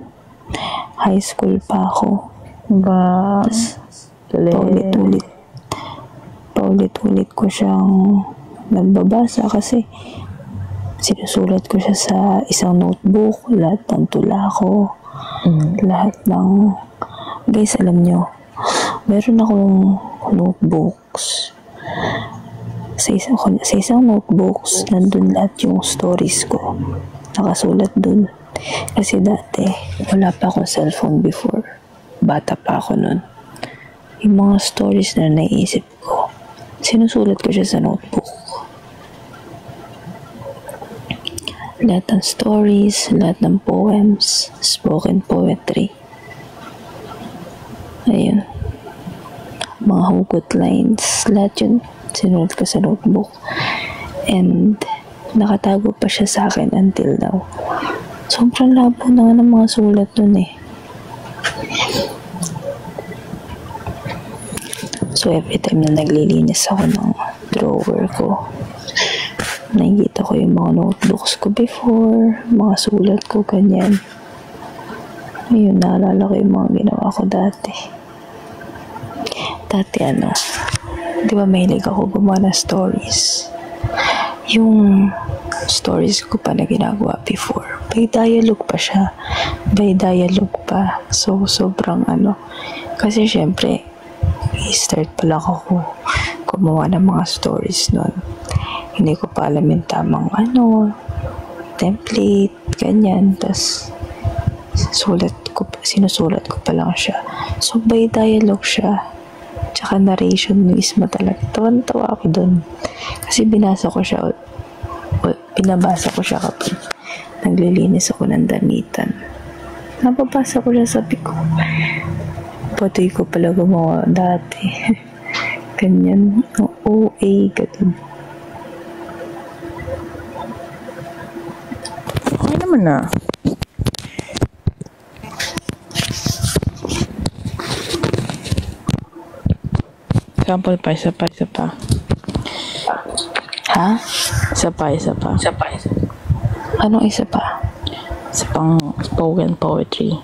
High school pa ako. Ba, galing. Paulit-ulit ko siyang nagbabasa kasi sinusulat ko siya sa isang notebook, lahat ng tula ko, lahat ng, guys, alam nyo, meron akong notebooks. Sa isang notebooks, nandun lahat yung stories ko. Nakasulat dun. Kasi dati, wala pa akong cellphone before. Bata pa ako nun. Yung mga stories na naisip ko, sinusulat ko siya sa notebook. Lahat ng stories, lahat ng poems, spoken poetry. Ayun. Mga hugot lines, lahat yun sinulat ko sa notebook. And nakatago pa siya sa akin until now. Sobrang labo na ng mga sulat nun eh. So every time na naglilinis ako ng drawer ko, nakikita ko yung mga notebooks ko before, mga sulat ko, ganyan. Ayun, naalala ko yung mga ginawa ko dati. Dati di ba mahilig ako gumawa ng stories. Yung stories ko pa na ginagawa before, by dialogue pa siya. So, sobrang kasi syempre, i-start pa lang ako gumawa ng mga stories nun. Hindi ko pa alam yung tamang template, ganyan. Tapos, sinusulat ko pa lang siya. So, by dialogue siya. Tsaka narration mismo talaga. Tawan-tawa ako dun. Kasi binabasa ko siya kapag naglilinis ako ng damitan. Napabasa ko siya, sabi ko, patuloy ko pala gumawa dati. Ganyan. OA, ganun. Okay naman na. Sample pa, isa pa. Ha? Isa pa. Anong isa pa? Isa pang spoken poetry.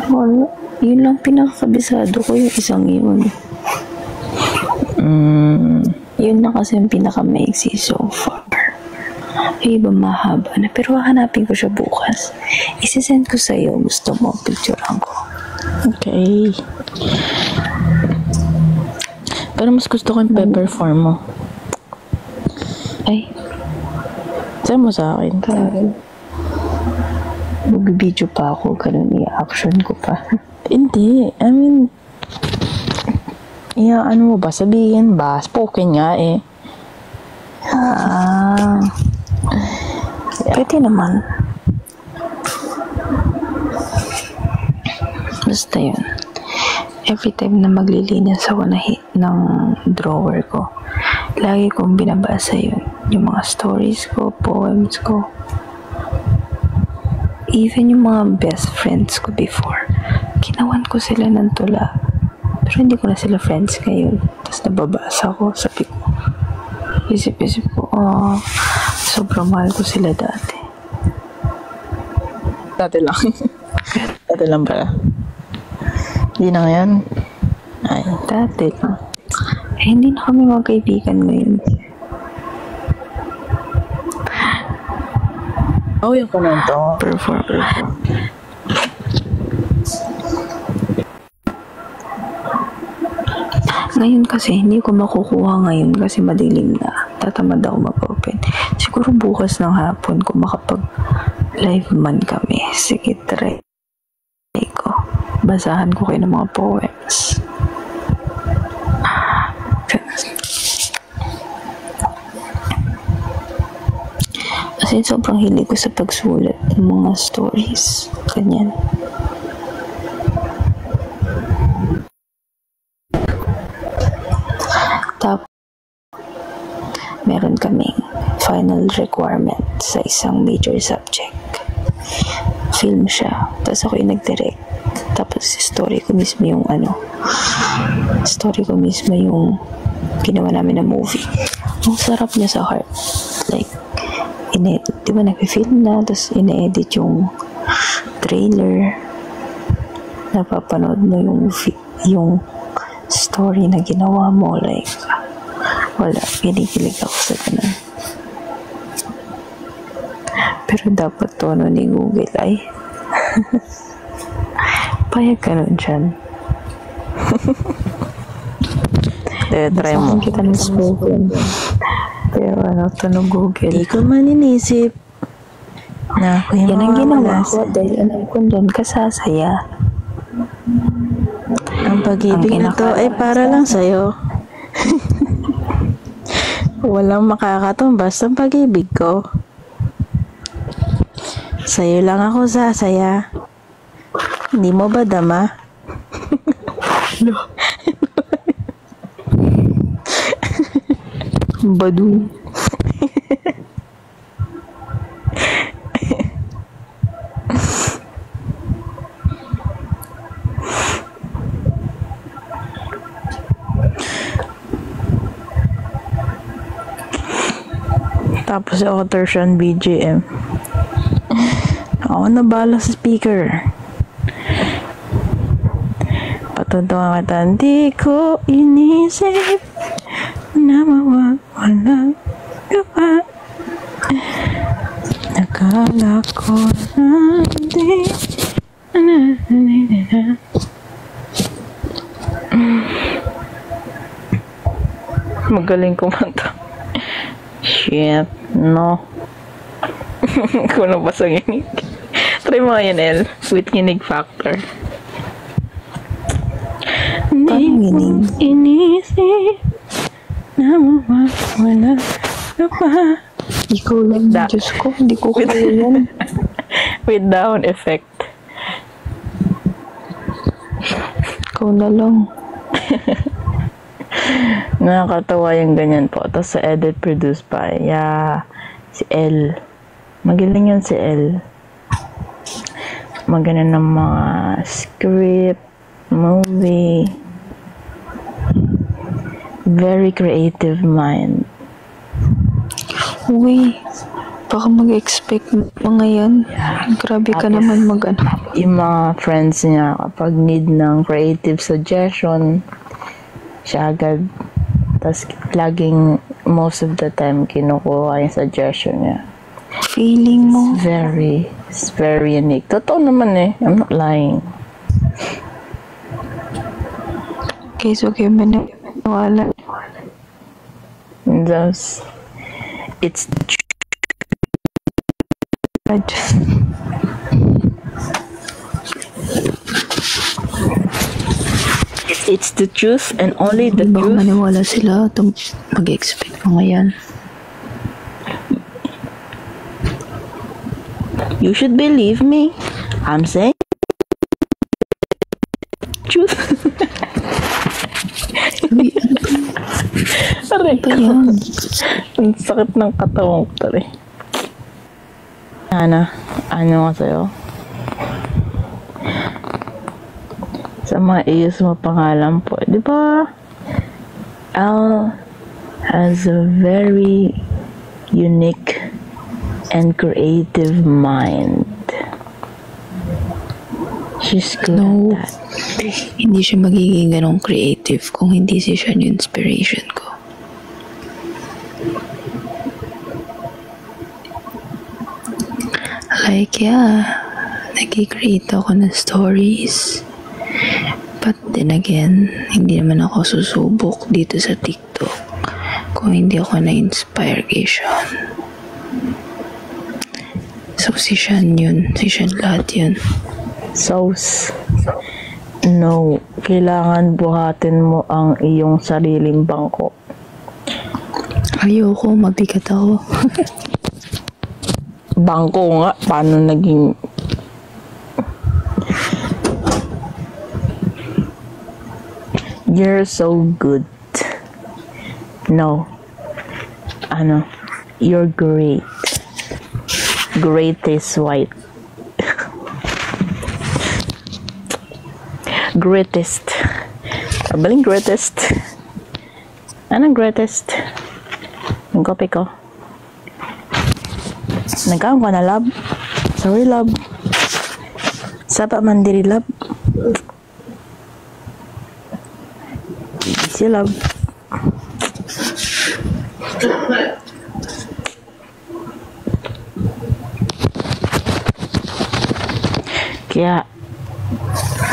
Wala. Yun lang pinakakabisado ko, yung isang yun. Yun na kasi yung pinakamaiksi so far. Yung iba mahaba na. Pero hahanapin ko siya bukas. Isisend ko sa'yo. Gusto mo, picturean ko. Okay. Pero mas gusto ko yung paper form mo. Ay, Send mo sa akin. parang magbibideo pa ako. Ganun, i-action ko pa. Hindi. I mean, ano mo ba? Sabihin ba? Spoken nga eh. Pwede naman. Basta yun. Every time na maglilinis ako ng drawer ko, lagi kong binabasa yun. Yung mga stories ko, poems ko. Even yung mga best friends ko before, ginawan ko sila ng tula. Pero hindi ko na sila friends ngayon. Tapos nababasa ko, sabi ko, isip-isip ko, sobrang mahal ko sila dati. Dati lang. Dati lang pala. Hindi na ngayon. Ay. Dati lang. Hindi na kami magkaibigan ngayon. Oh, yung komento. Perform. Ngayon kasi, hindi ko makukuha ngayon kasi madilim na. Tatamad ako mag-open. Siguro bukas ng hapon kung makapag-live man kami. Sige, try ko. Basahan ko kayo ng mga poems. Kasi sobrang hilig ko sa pagsulat ng mga stories. Ganyan. Tapos, meron kaming final requirement sa isang major subject. Film siya. Tapos ako yung nag-direct. Tapos story ko mismo yung ginawa namin na movie. Ang sarap niya sa heart. Like, di ba nag-film na, tapos ine-edit yung trailer. Napapanood mo yung story na ginawa mo. Like, wala, kinikilig ako sa ganun. Pero dapat tono ni Google ay payag ka nun dyan. Try mo. Saan kita ng spoken. Pero tono Google. Hindi ko man inisip na ako yung Yan ang ginawa mawawalas. ko dahil alam ko doon kasasaya. Ang pag-ibig Ang na to ay para lang sa'yo. Walang makakatumbas ng pag-ibig ko. Sa'yo lang ako sasaya. Hindi mo ba dama? Badu. Tapos si author Sean BGM. Ako nabala sa speaker. Tuntungan kita, di ko inisip na mawawala ka pa. Nakala ko na di magaling kumanta. Shit, no. Kulang pa sa nginig. Try mo yan, El, with nginig factor. Paano nginig? Inisip na mawawala ka pa. Ikaw lang, Diyos ko, hindi ko kaya yan. With down effect. Ikaw na lang. Nakakatawa yung ganyan po. Tapos sa edit produce pa. Si El. Magaling yun si El. Magaling ng mga script, movie. Very creative mind. Uy, baka mag-expect mga yan. Grabe ka naman mag-ano. Yung mga friends niya, kapag need ng creative suggestion, siya agad. Tapos laging, most of the time, kinukuha yung suggestion niya. Feeling mo. It's very unique. Totoo naman eh. I'm not lying. Okay, so okay, maniwala. And thus, it's it's the truth and only the Baka truth. maniwala sila mag-expect mga yan. You should believe me. I'm saying truth. Uy, Aray ano ba ko. yan? Ang sakit ng katawan ko tali. Ano nga sa'yo? Sa mga iyos mo pangalan po, di ba? Al has a very unique and creative mind. She's good No. at that. Hindi siya magiging ganong creative kung hindi siya yung inspiration ko. Like, yeah, nag-create ako ng stories. But then again, hindi naman ako susubok dito sa TikTok kung hindi ako na-inspire kay Sean. So, si Sean yun. Si Sean lahat yun. Sauce. No, kailangan buhatin mo ang iyong sariling bangko. Ayoko, mabigat ako. Bangko nga, paano naging... You're so good. No. You're great. Great is white. Greatest. Baling greatest. Anong greatest? Yung kopi ko. Nagkaon ka na, love. Sorry, love. Sapa mandiri, love. Si love. Kaya,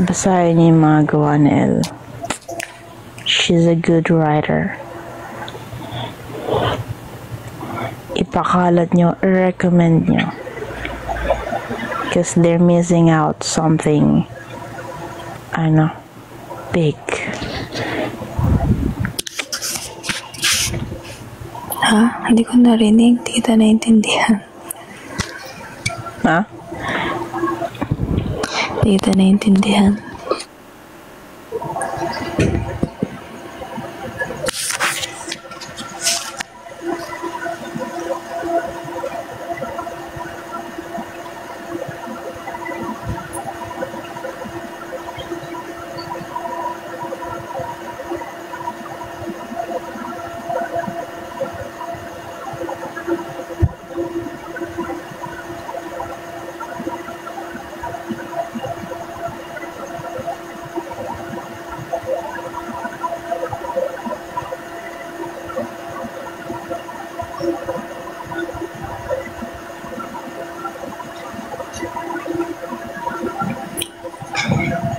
basahin niyo yung mga gawa ni Elle. She's a good writer. Ipakalat nyo, recommend nyo. Because they're missing out something, big. Ha? Hindi ko narinig. Hindi kita naintindihan. Ha? Hindi kita naintindihan.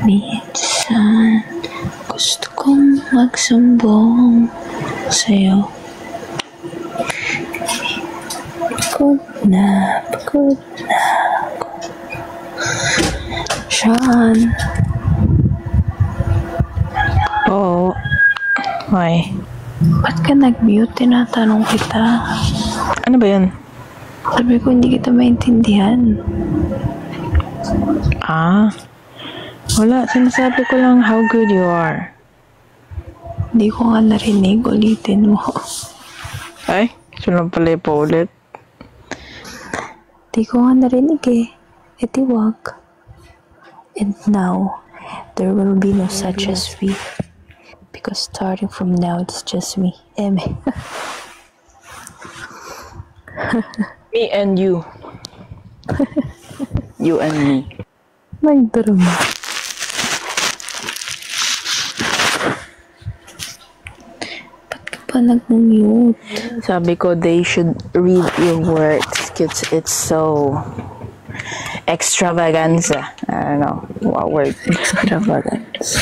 Minsan, gusto kong magsumbong sa'yo. Pagod na ako. Sean. Oo. Ay. Ba't ka nag-mute? Tinatanong kita. Ano ba yun? Sabi ko, hindi kita maintindihan. Wala. Sinasabi ko lang how good you are. Hindi ko nga narinig. Ulitin mo. Ay, sunod pala po ulit. Hindi ko nga narinig eh. Eti wag. And now, there will be no such as we. Because starting from now, it's just me. Eme. Me and you. You and me. Nagdarama. Ba't ka pa nag-mute? Sabi ko, they should read your words. It's so extravaganza. I don't know what word. Extravagance.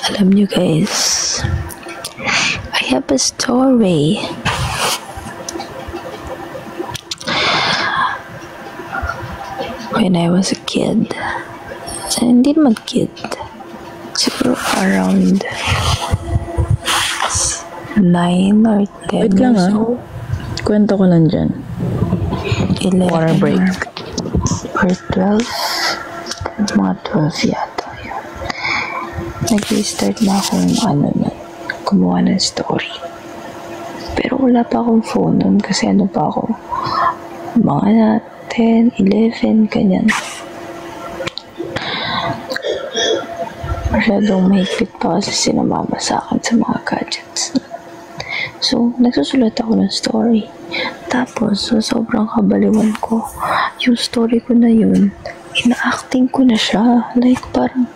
Alam nyo guys, I have a story. When I was a kid, hindi naman kid, siguro around 9 or 10 Wait lang years old. Kwento ko lang dyan. 11 Water break. or 12. Mga 12 yata yun. Nag-start na akong gumawa ng story. Pero wala pa akong phone nun kasi pa ako, mga 10, 11, ganyan. Masyadong mahigpit pa kasi sinamama sa akin sa mga gadgets. So, nagsusulat ako ng story. Tapos, sobrang kabaliwan ko. Yung story ko na yun, ina-acting ko na siya. Like, parang,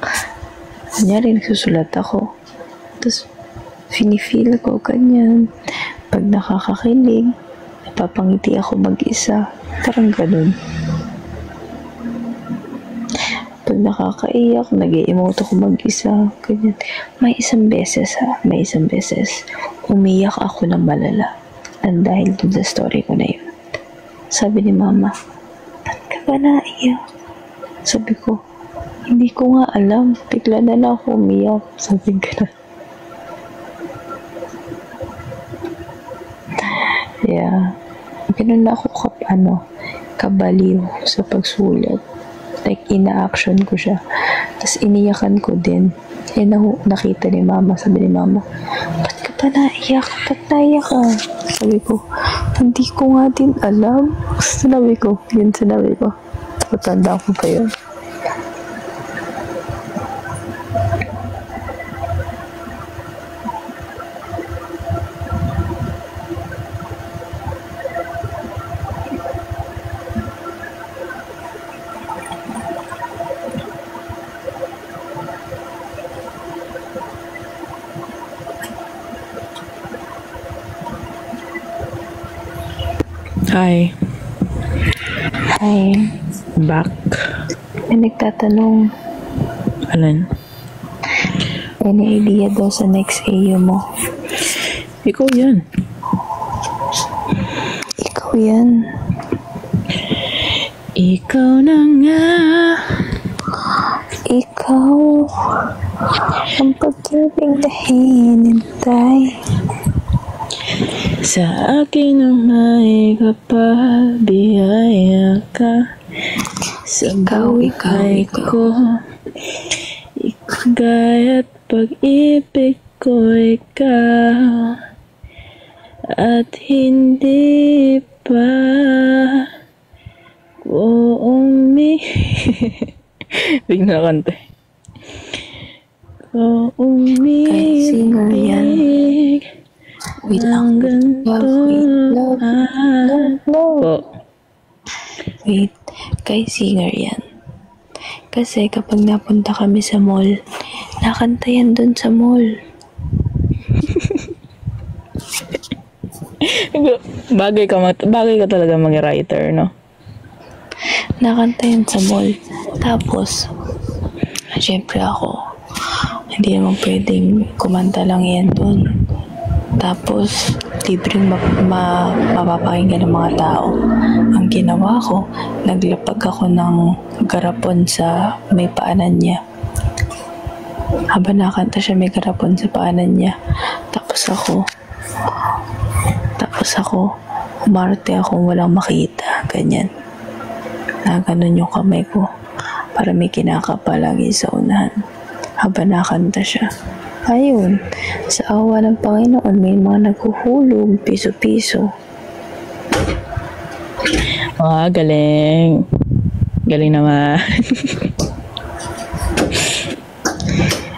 kunyari, nagsusulat ako. Tapos, feel ko, ganyan. Pag nakakakilig, napapangiti ako mag-isa. Parang ganun. Pag nakakaiyak, nag-i-emote ako mag-isa. Ganyan. May isang beses, umiyak ako ng malala. And dahil dun sa story ko na yun. Sabi ni mama, ba't ka ba naiyak? Sabi ko, hindi ko nga alam. Bigla na lang ako umiyak. Sabi ko na. Yeah. Ganun na ako kabaliw sa pagsulat. Like, ina-action ko siya. Tapos, iniyakan ko din. Nakita ni mama. Sabi ni mama, ba't ka pa naiyak? Ba't naiyak ka? Sabi ko, hindi ko nga din alam. Sinabi ko. Matanda ko pa yun. Hi. Hi. Back. May nagtatanong, Alan? any idea daw sa next AU mo? Ikaw yan. Ikaw yan. Ikaw na nga. Ikaw ang pag-ibig na hinintay. Sa akin ang may kapabiyaya ka. Sa buhay ko. Ikaw pag-ibig ko ikaw. At hindi pa ko bigla na kanta. Ko Kahit singer yan. Wait lang. Love. Wait. Kay singer yan. Kasi kapag napunta kami sa mall, Nakanta yan dun sa mall. Bagay ka talaga mag-writer, no? Nakanta yan sa mall. Tapos, syempre ako, hindi naman pwedeng kumanta lang yan dun. Tapos, libreng mapapakinggan ng mga tao. Ang ginawa ko, naglapag ako ng garapon sa may paanan niya. Habang nakanta siya, may garapon sa paanan niya. Tapos ako, umarte akong walang makita. Ganyan. Na ganun yung kamay ko. Para may kinakapa lagi sa unahan. Habang nakanta siya. Ayun, sa awa ng Panginoon, may mga naghuhulog, piso-piso. Galing. Galing naman.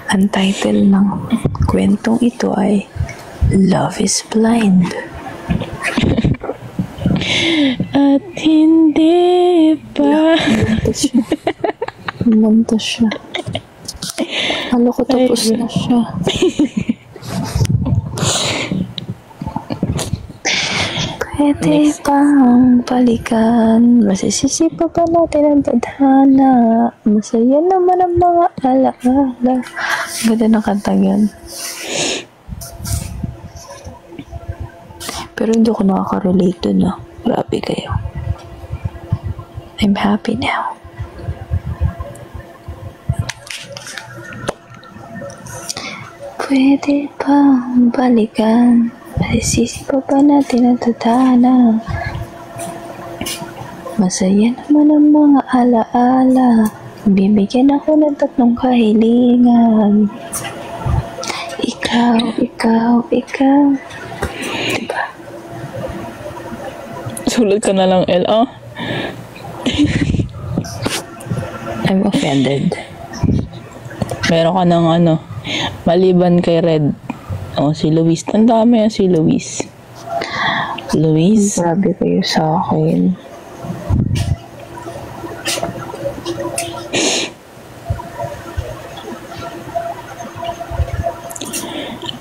Ang title ng kwentong ito ay Love is Blind. At hindi pa. Kumanta siya. Halo ko tapos na siya. Pwede bang balikan? Masisisi pa ba natin ang tadhana? Masaya naman ang mga alaala. Ganda ng kantang yan. Pero hindi ko nakaka-relate dun, ah. Grabe kayo. I'm happy now. Pwede bang balikan? Masisisi pa ba natin ang tadhana? Masaya naman ang mga alaala. Bibigyan ako ng 3 kahilingan. Ikaw. Diba? Sulat ka na lang, El. Oh. I'm offended. Meron ka ng maliban kay Red. Si Luis. Tanda mo yan si Luis. Luis? Grabe kayo sa akin.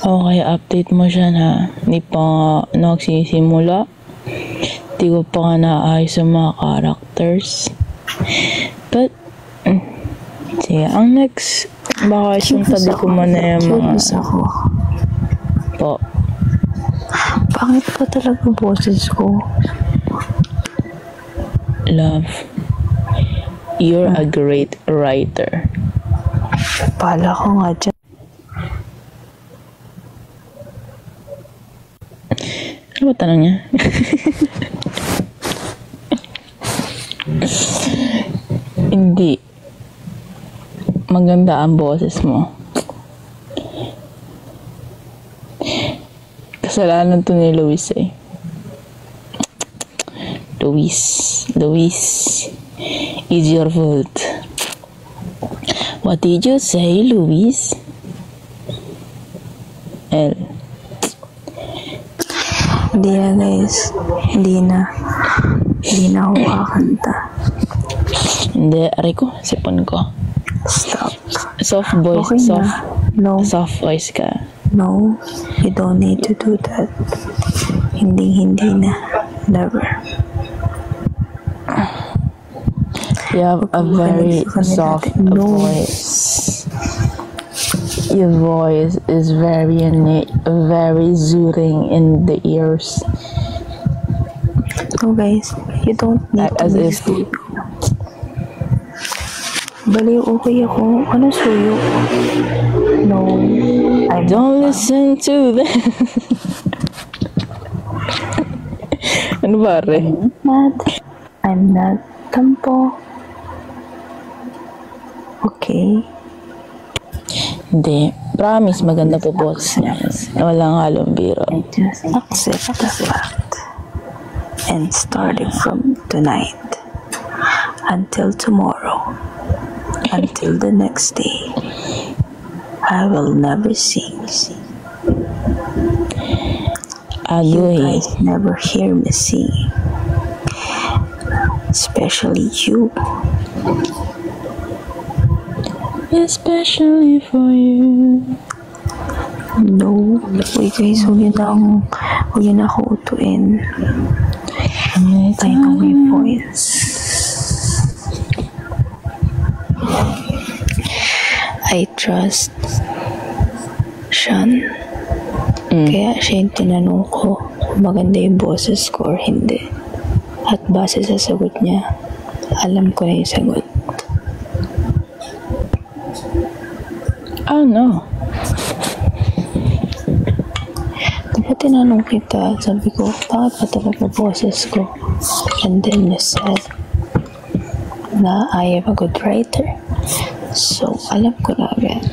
Okay, update mo siya na hindi pa nagsisimula. Hindi ko pa nga naayos yung mga characters. But, sige, ang next, baka yung tabi ko muna yung mga... Curious ako. Po. Pangit pa talaga boses ko. Love, you're a great writer. Pala ko nga dyan. Ano ba tanong niya? Hindi. Maganda ang boses mo. Kasalanan to ni Luis eh. Luis. It's your fault. What did you say, Luis? El. Hindi na guys. Hindi na ako kakanta. Hindi, aray ko, sipon ko. Stop. Soft voice, Okay na. soft voice ka. No, you don't need to do that. Hindi na. Never. You have a very soft voice. Your voice is very soothing in the ears. So guys, you don't need to As if suyo. Baliw, okay ako. Ano suyo? No, I don't listen to them. Ano ba, Re? I'm not tampo. Okay. Hindi. Promise, maganda po boss niya. Walang halong biro. I just accept the fact. And starting from tonight until tomorrow, until the next day, I will never sing. You Agoy. guys never hear me sing. Especially you. especially for you. No. Uy guys, huwag yun na ako utuin. I know my voice. I trust Sean. Kaya siya yung tinanong ko kung maganda yung boses ko or hindi. At base sa sagot niya, alam ko na yung sagot. No. Diba tinanong kita, sabi ko, bakit ba talaga boses ko? And then you said na I am a good writer. So, alam ko na agad.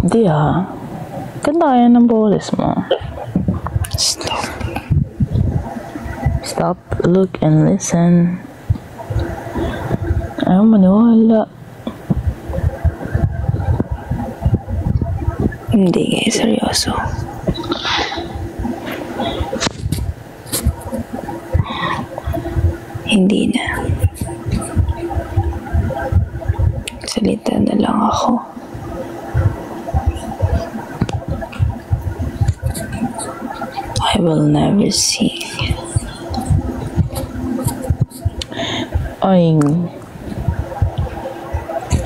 Di ganda kaya ng boses mo. Stop. Stop, look, and listen. Ayaw maniwala. Hindi guys, seryoso. Hindi na. Salita na lang ako. I will never sing. Ay,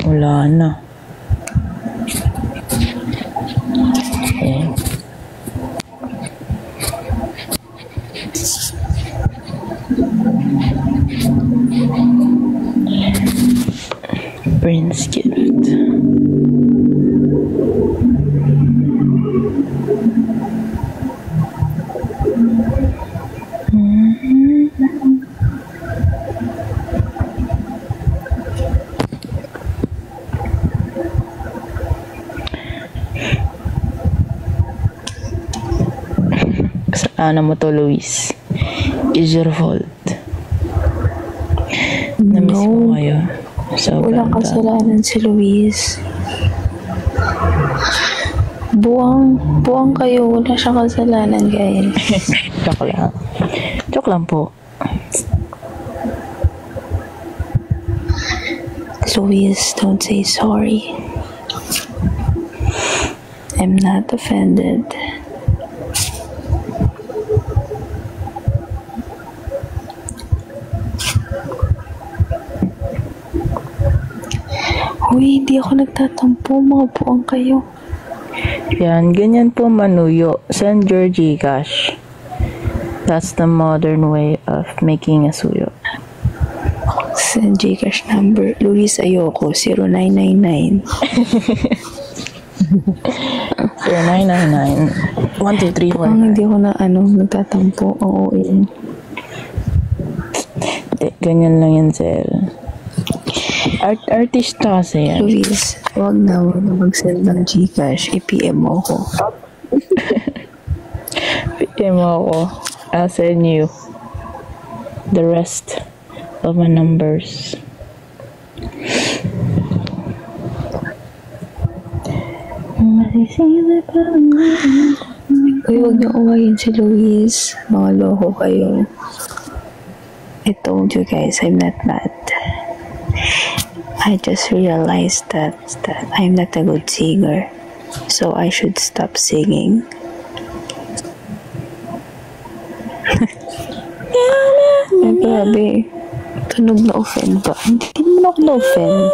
wala na. Prince gift. Kasalanan mo to, Luis. It's your fault. Namiss mo kayo. Walang kasalanan si Luis. Buwang kayo. Wala siyang kasalanan, guys. Joke lang. Joke lang po. Luis, don't say sorry. I'm not offended. Uy, hindi ako nagtatampo. Mga buwang kayo. Yan, ganyan po manuyo. Send your Gcash. That's the modern way of making a suyo. Send Gcash number. Luis Ayoko, 0999. 0999 1234. Hindi ako na nagtatampo. Oo, yun. Ganyan lang yan, sir. Artista kasi yan. Luis, huwag na mag-send ng Gcash. I-PM mo ako. PM mo ako. I'll send you the rest of my numbers. Uy, huwag niyo uwayin si Luis. Mga loko kayo. I told you guys, I'm not mad. I just realized that I'm not a good singer. So I should stop singing. Ay, grabe. Tunog na offend ba? Hindi naman ako na-offend.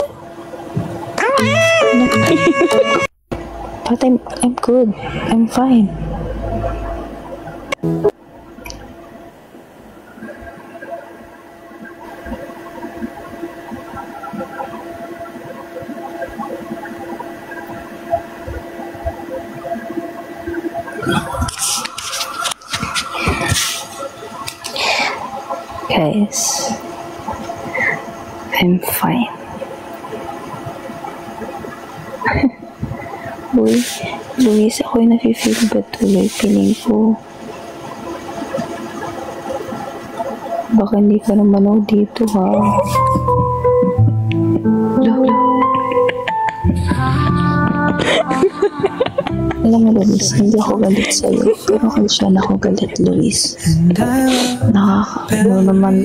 But I'm good. I'm fine. Guys, I'm fine. Uy, Luis, ako yung nafe-feel ba tuloy? Piling ko. Baka hindi ka naman ako dito, ha? Alam mo, Luis, hindi ako galit sa'yo. Pero kay siya ako galit, Luis. Ano naman?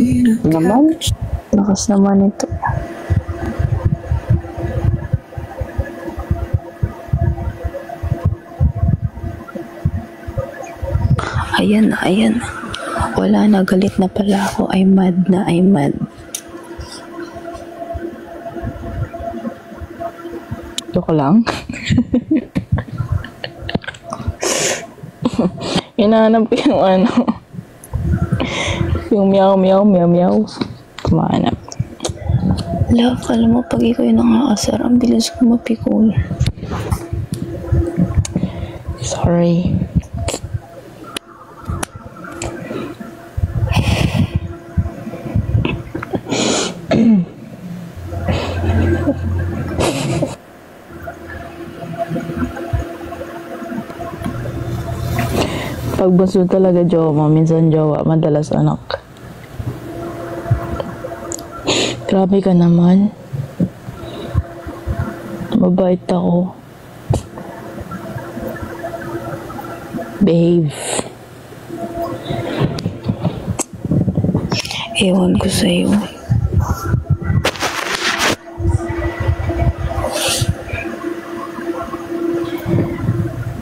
Lakas naman ito. Ayan na. Wala na, galit na pala ako. I'm mad. Joke lang. Hinahanap ko yung ano. Yung meow. Kumahanap. Love, alam mo, pag ikaw yung nangaasar, ang bilis ko mapikol. Sorry. Pag bunso talaga jowa, minsan jowa, madalas anak. Grabe ka naman. Mabait ako. Behave. Ewan ko sa'yo.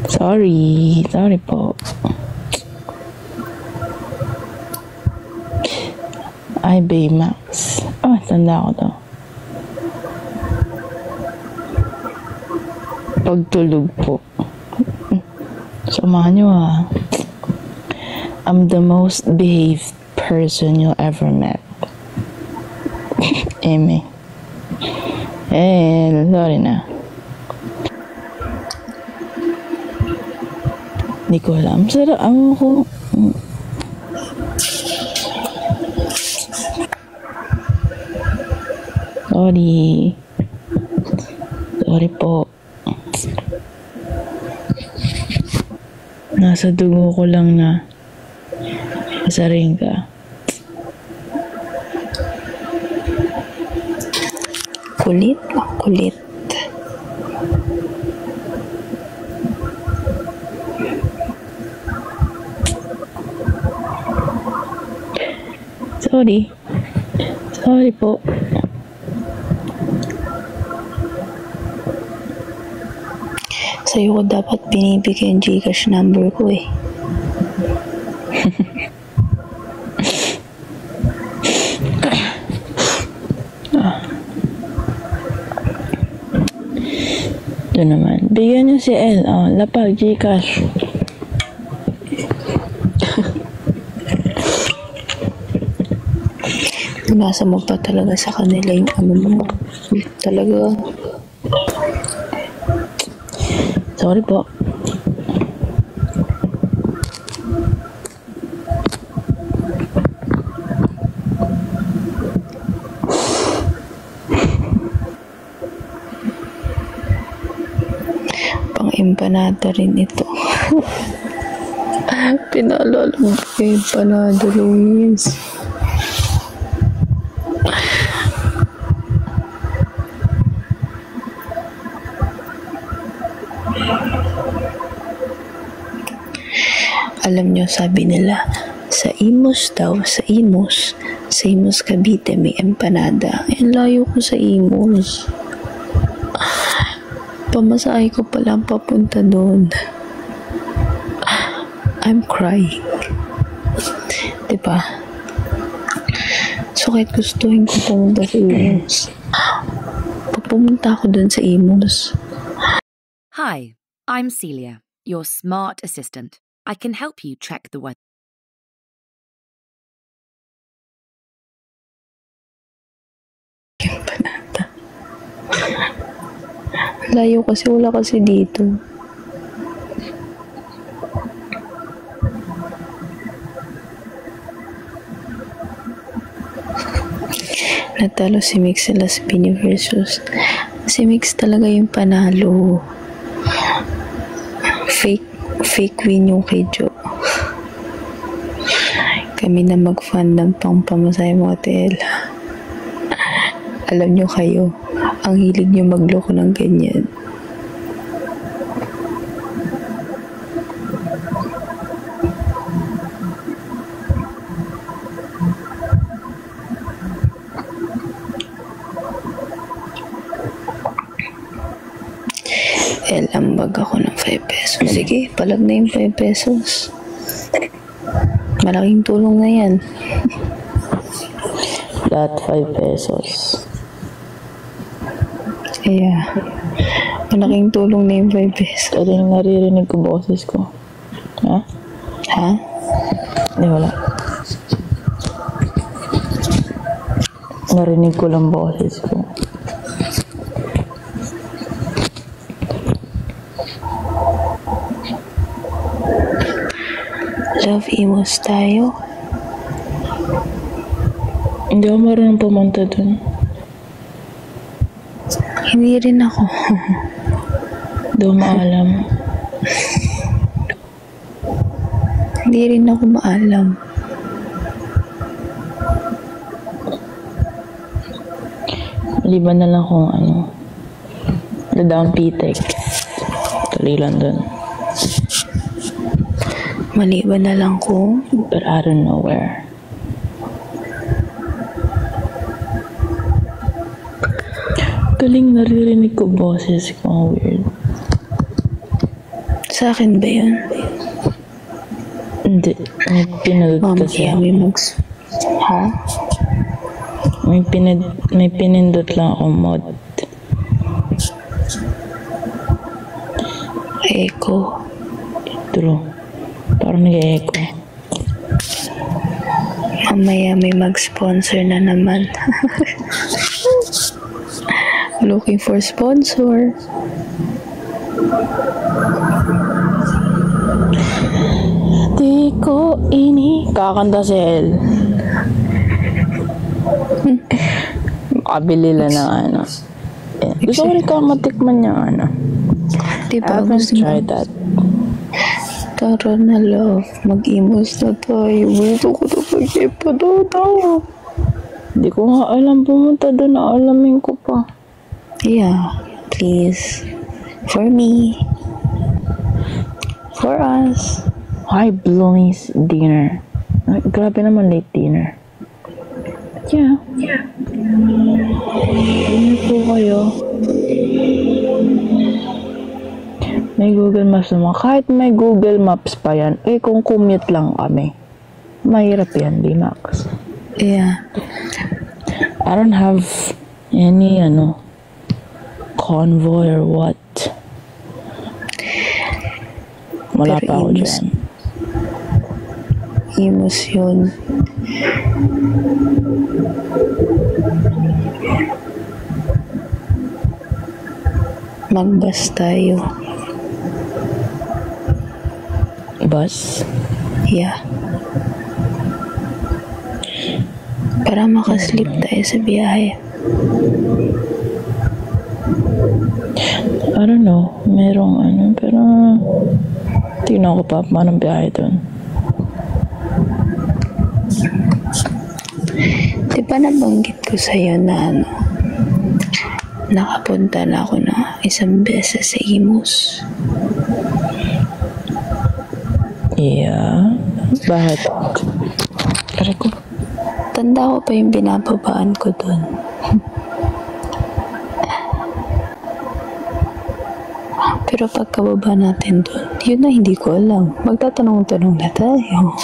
Sorry po. Ay, Baymax. Tanda ko to. Pagtulog po. Samahan nyo I'm the most behaved person you ever met. Eme. Sorry na. Hindi ko alam. Sarap ako. Sorry po. Nasa dugo ko lang na masaring ka. Kulit. Sorry po. Sa'yo ko dapat binibigay yung Gcash number ko eh. Ito naman. Bigyan niyo si El. Lapag Gcash. Nasa mo pa talaga sa kanila yung ano mo. Talaga. Sorry po. Pang-empanada rin ito. Pinaalala mo pa yung empanada, Luis. Alam nyo, sabi nila, sa Imus daw, sa Imus Cavite may empanada. Ang layo ko sa Imus. Pamasahe ko palang papunta doon. I'm crying. Diba? So kahit gustuhin ko pumunta sa Imus, pag pumunta ako doon sa Imus. Hi, I'm Celia, your smart assistant. I can help you check the weather. Empanada. Layo kasi, wala kasi dito. Natalo si Mix sa Las Piñas versus. Si Mix talaga yung panalo. Fake win yung kay Joe. Kami na mag-fund ng pang-pamasahe motel. Alam nyo kayo, ang hilig nyo magloko ng ganyan. ambag ako ng 5 pesos. Sige, palag na yung 5 pesos. Malaking tulong na yan. Lahat 5 pesos. Kaya, malaking tulong na yung 5 pesos. Kasi naririnig ko boses ko. Ha? Ha? Hindi, wala. Narinig ko lang boses ko. Love emos tayo. Hindi ako marunong pumunta dun. Hindi rin ako. Hindi ako maalam. Hindi rin ako maalam. Maliban na lang kung dadaan pitek. Tuloy lang dun. Maliban na lang kung But I don't know where. Galing naririnig ko boses ko. Ang weird. sa akin ba yun? Hindi. May pinindot kasi. Mamaya may Ha? May pinindot lang akong mod. Echo. True. Parang nag-echo. Mamaya may mag-sponsor na naman. Looking for sponsor. Di ko kakanta si El. Makabili lang ng Gusto ko rin matikman niya I Diba? haven't tried that. Tara na love. Mag-emos na tayo. Gusto ko na mag-ipadota. Hindi ko nga alam pumunta doon. Naalamin ko pa. Yeah. Please. For me. For us. Hi, Bloomy's dinner. Ay, grabe naman late dinner. Yeah. Ano po kayo? May Google Maps naman. Kahit may Google Maps pa yan, kung commute lang kami, mahirap yan, di Max. Yeah. I don't have any, convoy or what. Wala Pero pa ako emos. dyan. Emos yun. Mag-bus tayo. Bus? Yeah. Para makasleep tayo sa biyahe. I don't know. Merong pero tingnan ko pa paano biyahe doon. Di ba nabanggit ko sa'yo na nakapunta na ako na isang beses sa Imus? Yeah. Bakit? Aray ko. Tanda ko pa yung binababaan ko dun. Pero pagkababa natin dun, yun na hindi ko alam. Magtatanong-tanong na tayo.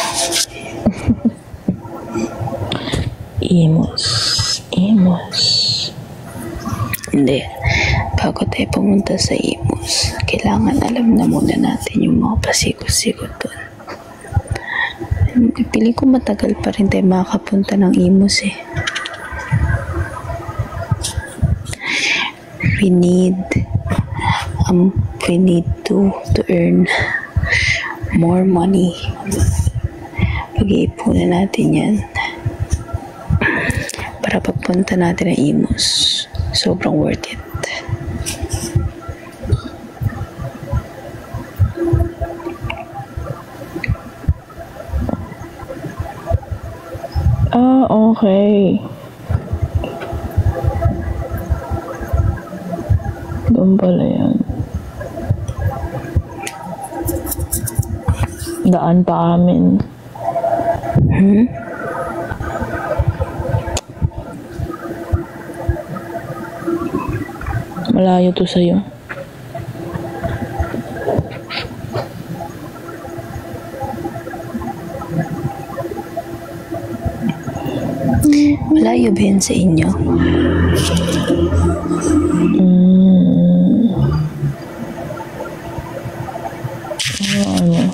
Imus. Hindi. Bago tayo pumunta sa Imus, kailangan alam na muna natin yung mga pasikot-sikot dun. Pili ko matagal pa rin tayo makakapunta ng Imus eh. We need to earn more money. Pag-iipunan natin yan para pagpunta natin ng Imus, sobrang worth it. Okay. Doon pala yan. Daan pa amin. Malayo to sa'yo. Malayo ba yun sa inyo? Ano?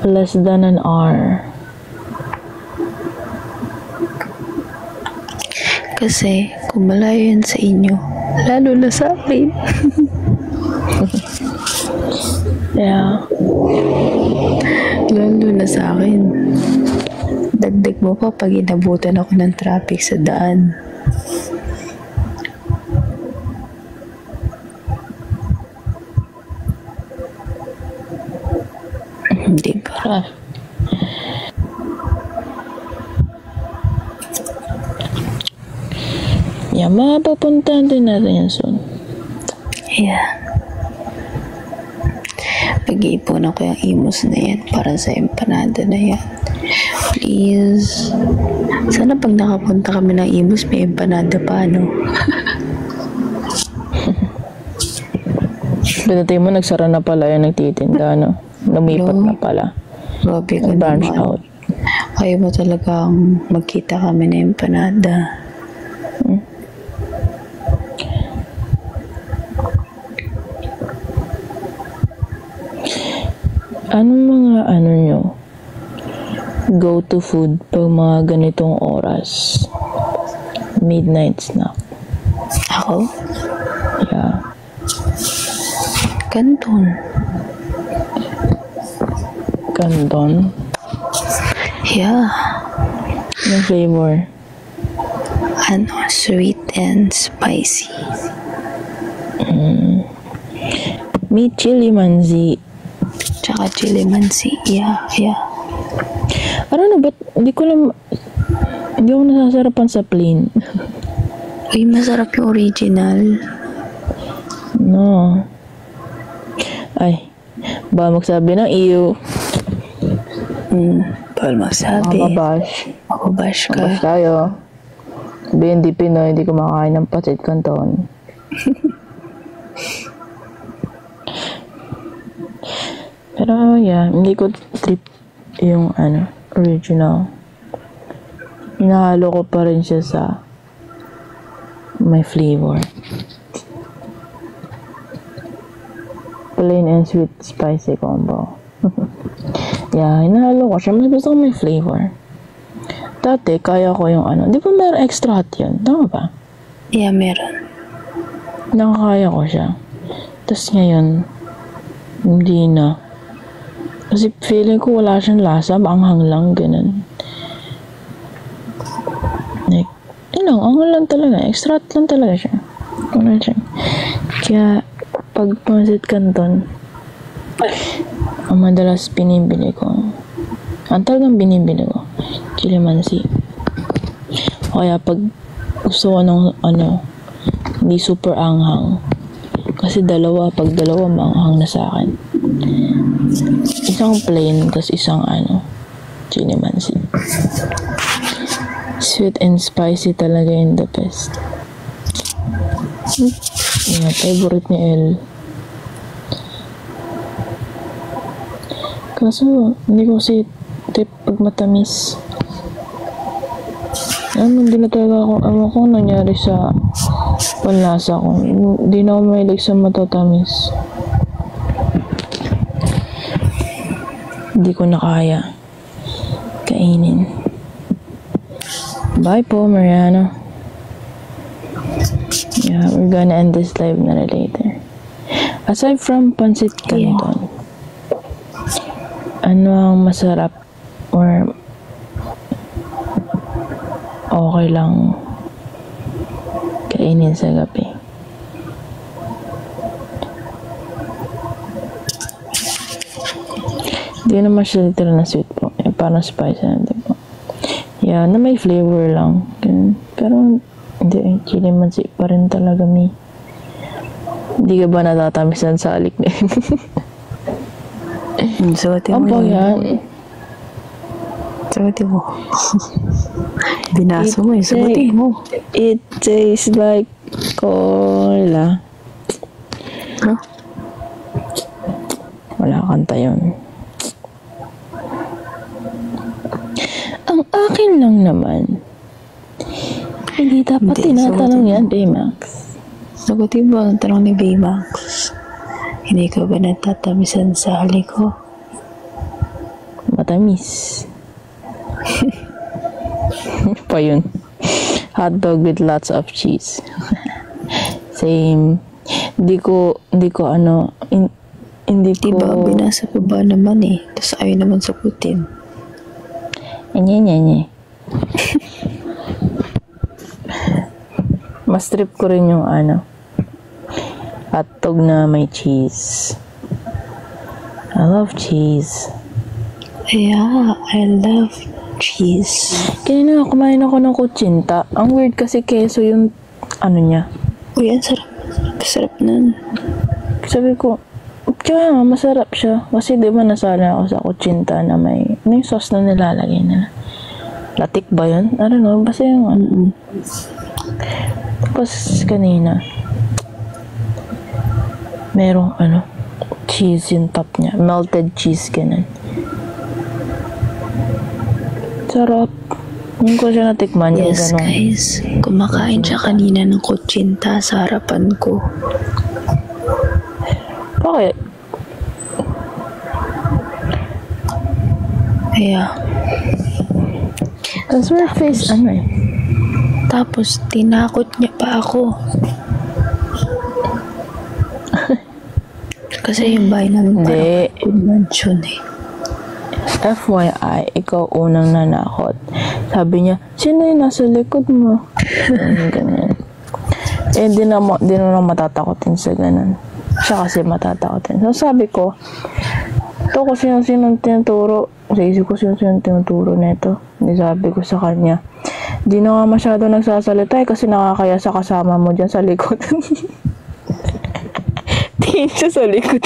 Less than an hour. Kasi kung malayo yun sa inyo, lalo na sa akin. Yeah. Lalo na sa akin. Dagdag mo pa pag inabutan ako ng traffic sa daan. Hindi ba? Ah. Yeah, mapapuntahan din natin yan soon. Yeah. Pag-iipunan ko yung imos na yan para sa empanada na yan. Please. Sana pag nakapunta kami ng imos, may empanada pa, no? Pinatay mo, nagsara na pala yung nagtitinda, no? Lumipat na pala. Grabe ka Branch naman. out. Ayaw mo talagang magkita kami ng empanada. Anong mga nyo? Go to food pag mga ganitong oras? Midnight snack. Ako? Yeah. Kanton. Canton. Yeah. Yung flavor. Sweet and spicy. May chili manzi. Tsaka chili mansi. Yeah. Ano na, ba't hindi ako nasasarapan sa plain. Uy, masarap yung original. No. Ay, ba magsabi ng iyo. Bawal magsabi. Mababash. Mababash ka. Mababash tayo. Sabi, hindi Pinoy, hindi kumakain ng pasit canton. Pero yeah, hindi ko trip yung original. Hinahalo ko pa rin siya sa may flavor. Plain and sweet spicy combo. Yeah, hinahalo ko siya. Mas gusto ko may flavor. Dati, kaya ko yung di ba meron extra hot yun? Tama ba? Yeah, meron. Nakakaya ko siya. Tapos ngayon, hindi na. Kasi feeling ko wala siyang lasa, maanghang lang, ganun. Like, anghang lang talaga. Extra hot lang talaga siya. Ano siya. Kaya, pag pancit canton, ang madalas binibili ko, ang talagang binibili ko, chili mansi. O kaya pag gusto ko ng hindi super anghang. Kasi pag dalawa maanghang na sa akin. Isang plain, tapos isang chili mansi. Sweet and spicy talaga yung the best. Yeah, favorite ni El. Kaso, hindi ko kasi tip pag matamis. Hindi na talaga ako, ewan ko nangyari sa panlasa ko. Hindi na ako mahilig sa matatamis. Hindi ko na kaya kainin. Bye po, Mariano. Yeah, we're gonna end this live na later. Aside from pancit canton, ano ang masarap or okay lang kainin sa gabi? Hindi naman siya literal na sweet po. Parang spicy na po. Yeah, na may flavor lang. Pero hindi, chili mansi pa rin talaga may. Hindi ka ba natatamisan sa alik na yun? Suotin mo yan. Suotin mo. Binaso mo suotin mo. It tastes like cola. Huh? Wala kanta yun. Ang akin lang naman. Hindi dapat Hindi, tinatanong sagutin yan, Baymax. Sagutin mo ang tanong ni Baymax. Hindi ka ba natatamisan sa halik ko? Matamis. Pa yun. Hotdog with lots of cheese. Same. Hindi ko Diba, binasa pa ba naman eh. Tapos ayaw naman sagutin. Nye. Mas trip ko rin yung hotdog na may cheese. I love cheese. Yeah, I love cheese. Kanina kumain ako ng kutsinta. Ang weird kasi keso yung niya. Uy, ang sarap. Sarap nun. Sabi ko, kaya nga masarap siya. Kasi di ba nasala ako sa kutsinta na may yung sauce na nilalagay nila. Latik ba yun? I don't know. Basta yung Tapos kanina, merong cheese yung top niya. Melted cheese, ganun. Sarap. Yung ko siya natikman, yung Yes, ganun. guys. Kumakain siya kanina ng kutsinta sa harapan ko. Bakit? Kaya, Tapos your face, tapos tinakot niya pa ako. Kasi yung bahay namin Hindi. parang mansion eh. FYI, ikaw unang nanakot. Sabi niya, sino yung nasa likod mo? Ganyan. Di na matatakotin sa ganun. Siya kasi matatakotin. So sabi ko, ito ko sino-sino tinuturo. Sa isip ko sino-sino tinuturo nito. Hindi sabi ko sa kanya, di na nga masyado nagsasalita kasi nakakaya sa kasama mo dyan sa likod. Tingin siya sa likod.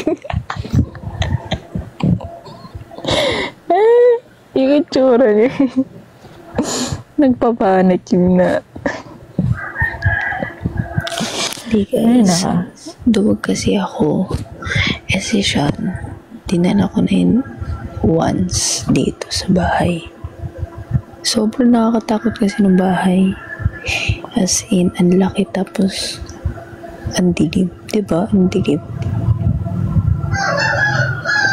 Yung itsura niya. Nagpapanik yun na. Di guys, duwag kasi ako. Kasi siya, tinan ako na yun once dito sa bahay. Sobrang nakakatakot kasi ng bahay. As in, ang laki tapos ang dilim. Diba? Ang dilim.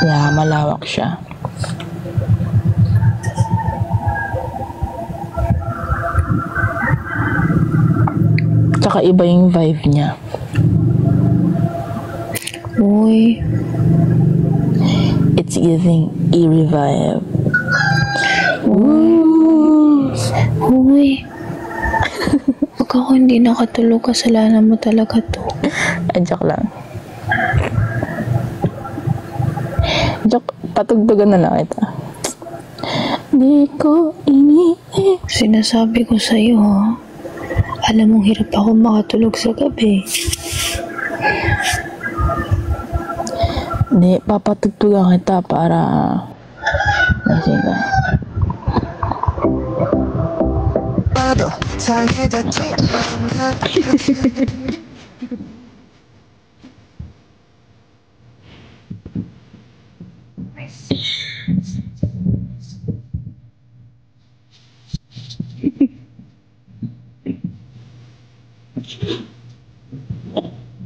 Yeah, malawak siya. Tsaka iba yung vibe niya. Uy, It's giving eerie vibe. uy. Pag ako hindi nakatulog, kasalanan mo talaga to. Joke lang. Joke, patugtugan na lang ito. Di ko iniisip. Sinasabi ko sa'yo, ha? Alam mong hirap ako makatulog sa gabi. Hindi, papatugtugan kita para nasiga.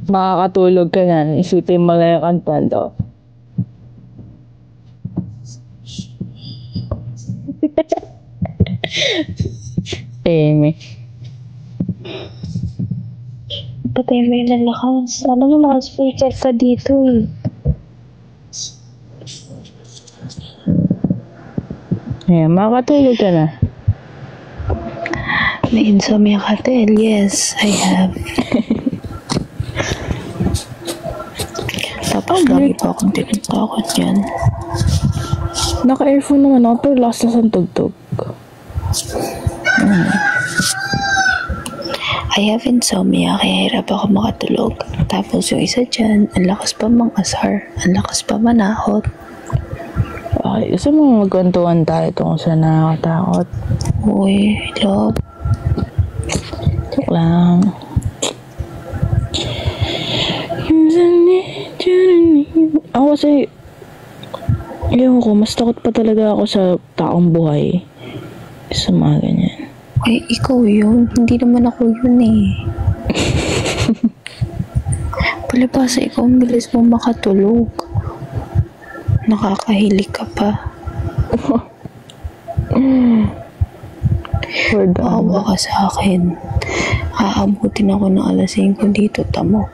Makakatulog ka na, isutin mo lang yung kantando. Amy. Patay mo yung lalakas. Alam mo, naka-speaker ka dito eh. Ayan, makakatulog ka na. May insomnia ka, Tel. Yes, I have. Tapos lagi pa akong tinatakot yan. Naka-earphone naman ako, pero last na sa tugtog. I have insomnia, kaya hirap ako makatulog. Tapos yung isa dyan, ang lakas pa mang-asar. Ang lakas pa manahot. Okay, gusto mo magkwentuhan tayo tungkol sa nakakatakot? Uy, love. Joke lang. Ako kasi, ewan ko, mas takot pa talaga ako sa taong buhay. Sa mga ganyan. Eh, ikaw yun. Hindi naman ako yun eh. Palibasa, ikaw ang bilis mo makatulog. Nakakahilig ka pa. For the Maawa ka sa akin. Aabutin ako ng alas 5 dito, tamo.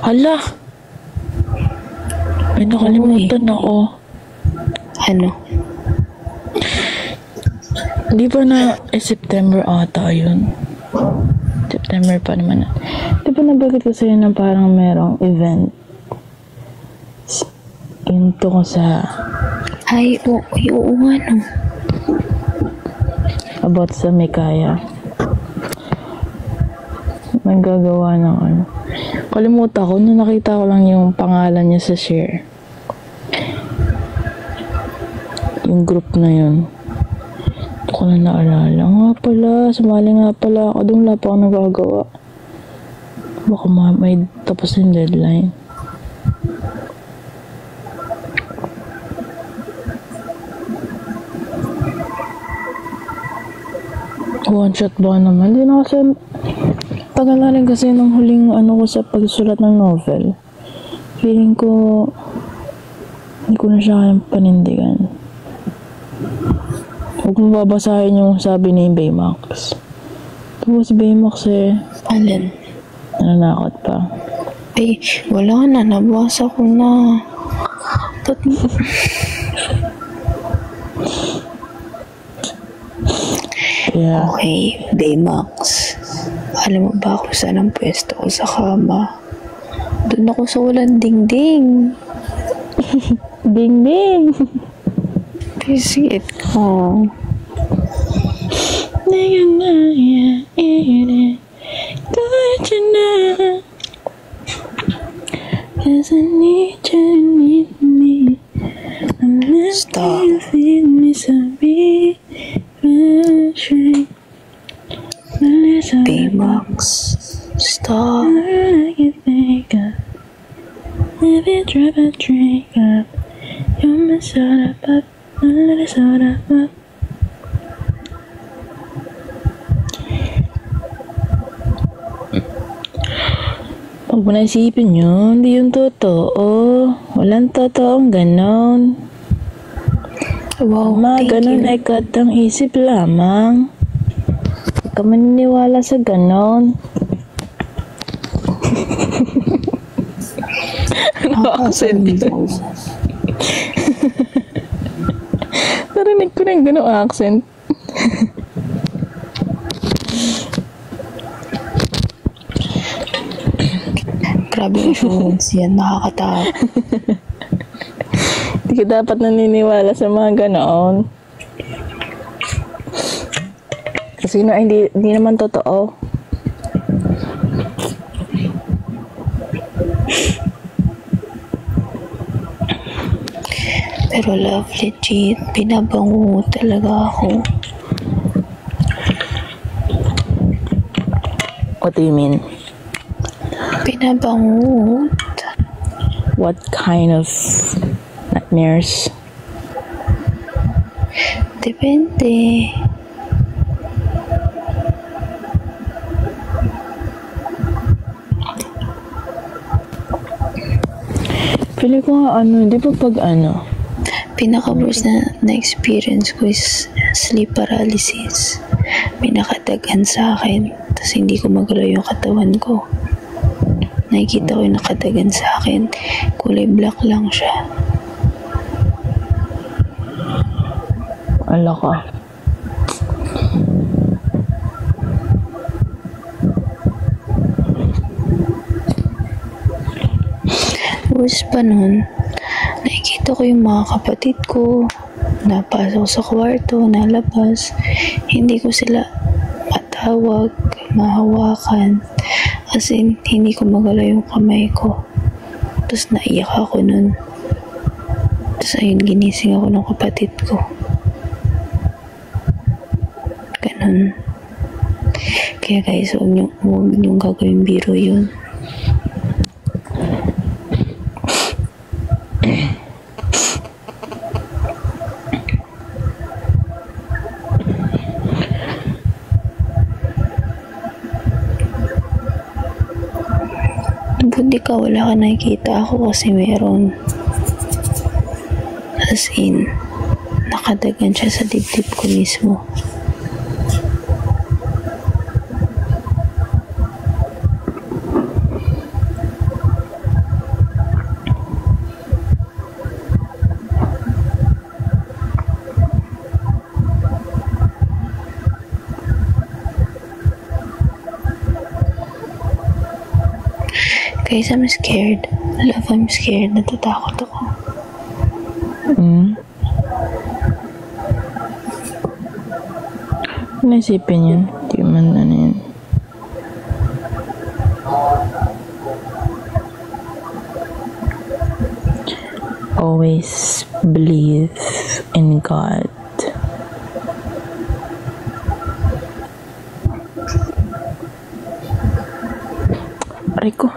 Hala! May nakalimutan ako. Ano? Di ba September ata yun? September pa naman. Di ba nabagat ko sa'yo na parang merong event? Yun to ko sa... Ay, oo nga no. About sa Mikaya. May gagawa ng ano. Kalimutan ko, nung nakita ko lang yung pangalan niya sa share. Yung group na yun. Ito ko na naalala. Nga pala, sumali nga pala ako. Doon wala pa ako nagagawa. Baka may tapos yung deadline. One shot ba naman? Hindi na kasi tagal na rin kasi nung huling ano ko sa pagsulat ng novel. Feeling ko hindi ko na siya kayang panindigan. Huwag mo babasahin yung sabi ni Baymax. Tapos si Baymax Alin? nananakot pa. Ay, wala na. Nabasa ko na. Yeah. Okay, Baymax. Alam mo ba kung saan ang pwesto ko sa kama? Doon ako sa walang dingding. Ding ding! Visit ko. Cause I need you, need me. I'm not Stop. feeling misery. Baymax. Stop. I can think of if you drop a drink up, you're my soda pop, a little soda pop. Huwag mo na isipin yun, hindi yung totoo. Walang totoong ganon. Wow, Mga thank ganon you. ay katang isip lamang. Huwag ka maniniwala sa ganon. Ano accent yun? Narinig ko na yung ganong accent. Grabe insurance yan. Nakakatakot. Hindi ka dapat naniniwala sa mga ganoon. Kasi hindi naman totoo. Pero love, legit. Binabango talaga ako. What do you mean? Binabango. What kind of nightmares? Depende. Pili ko nga di ba pag Pinaka-worst na experience ko is sleep paralysis. May nakadagan sa akin. Tapos hindi ko magalaw yung katawan ko. Nakikita ko yung nakadagan sa akin. Kulay black lang siya. ala ka. Worst pa nun, nakikita ko yung mga kapatid ko, napasok sa kwarto, nalabas, hindi ko sila matawag, mahawakan, as in, hindi ko magalaw yung kamay ko. Tapos naiyak ako nun. Tapos ayun, ginising ako ng kapatid ko. Ganun. Kaya guys, huwag niyong gagawin biro yun. hindi ka, wala ka nakikita. Ako kasi meron. As in, nakadagan siya sa dibdib ko mismo. Guys, I'm scared. Love, I'm scared. Natatakot ako. Naisipin yun. Di man ano yun. Always believe in God. Aray ko.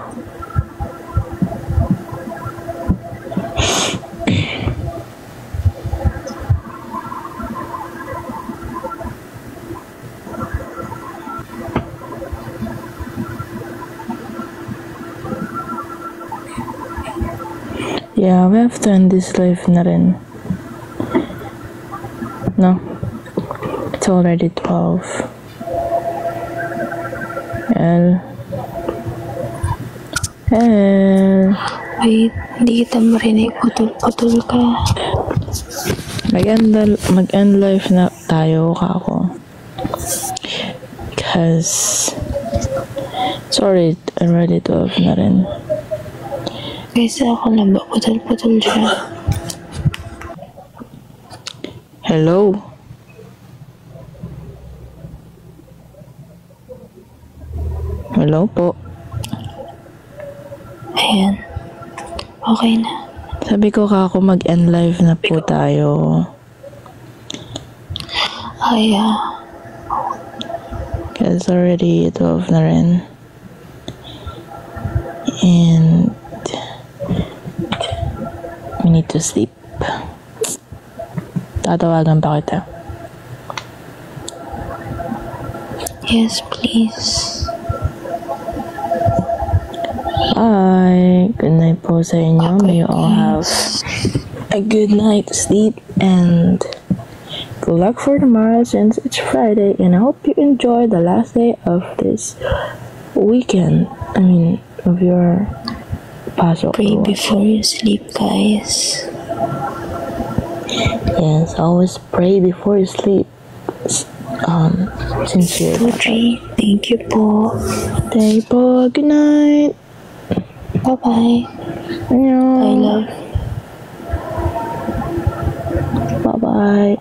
Yeah, we have to end this life na rin. No? It's already 12. El. Wait, hindi kita marinig. Putol-putol ka. Mag-end life na tayo, kako. Because it's already 12 na rin. Guys, ako lang ba? Putol-putol siya. Hello? Hello po. Ayan. Okay na. Sabi ko kako mag-end life na po tayo. Kaya. Because already 12 na rin. And we need to sleep. Tatawagan pa kita. Yes, please. Bye. Good night po sa inyo. May you all have a good night sleep and good luck for tomorrow since it's Friday, and I hope you enjoy the last day of this weekend. Of your pasok. Pray before you sleep, guys. Yes, always pray before you sleep. Sincerely. Thank you po. Thank you po. Good night. Bye-bye. Annyeong. I love. Bye-bye.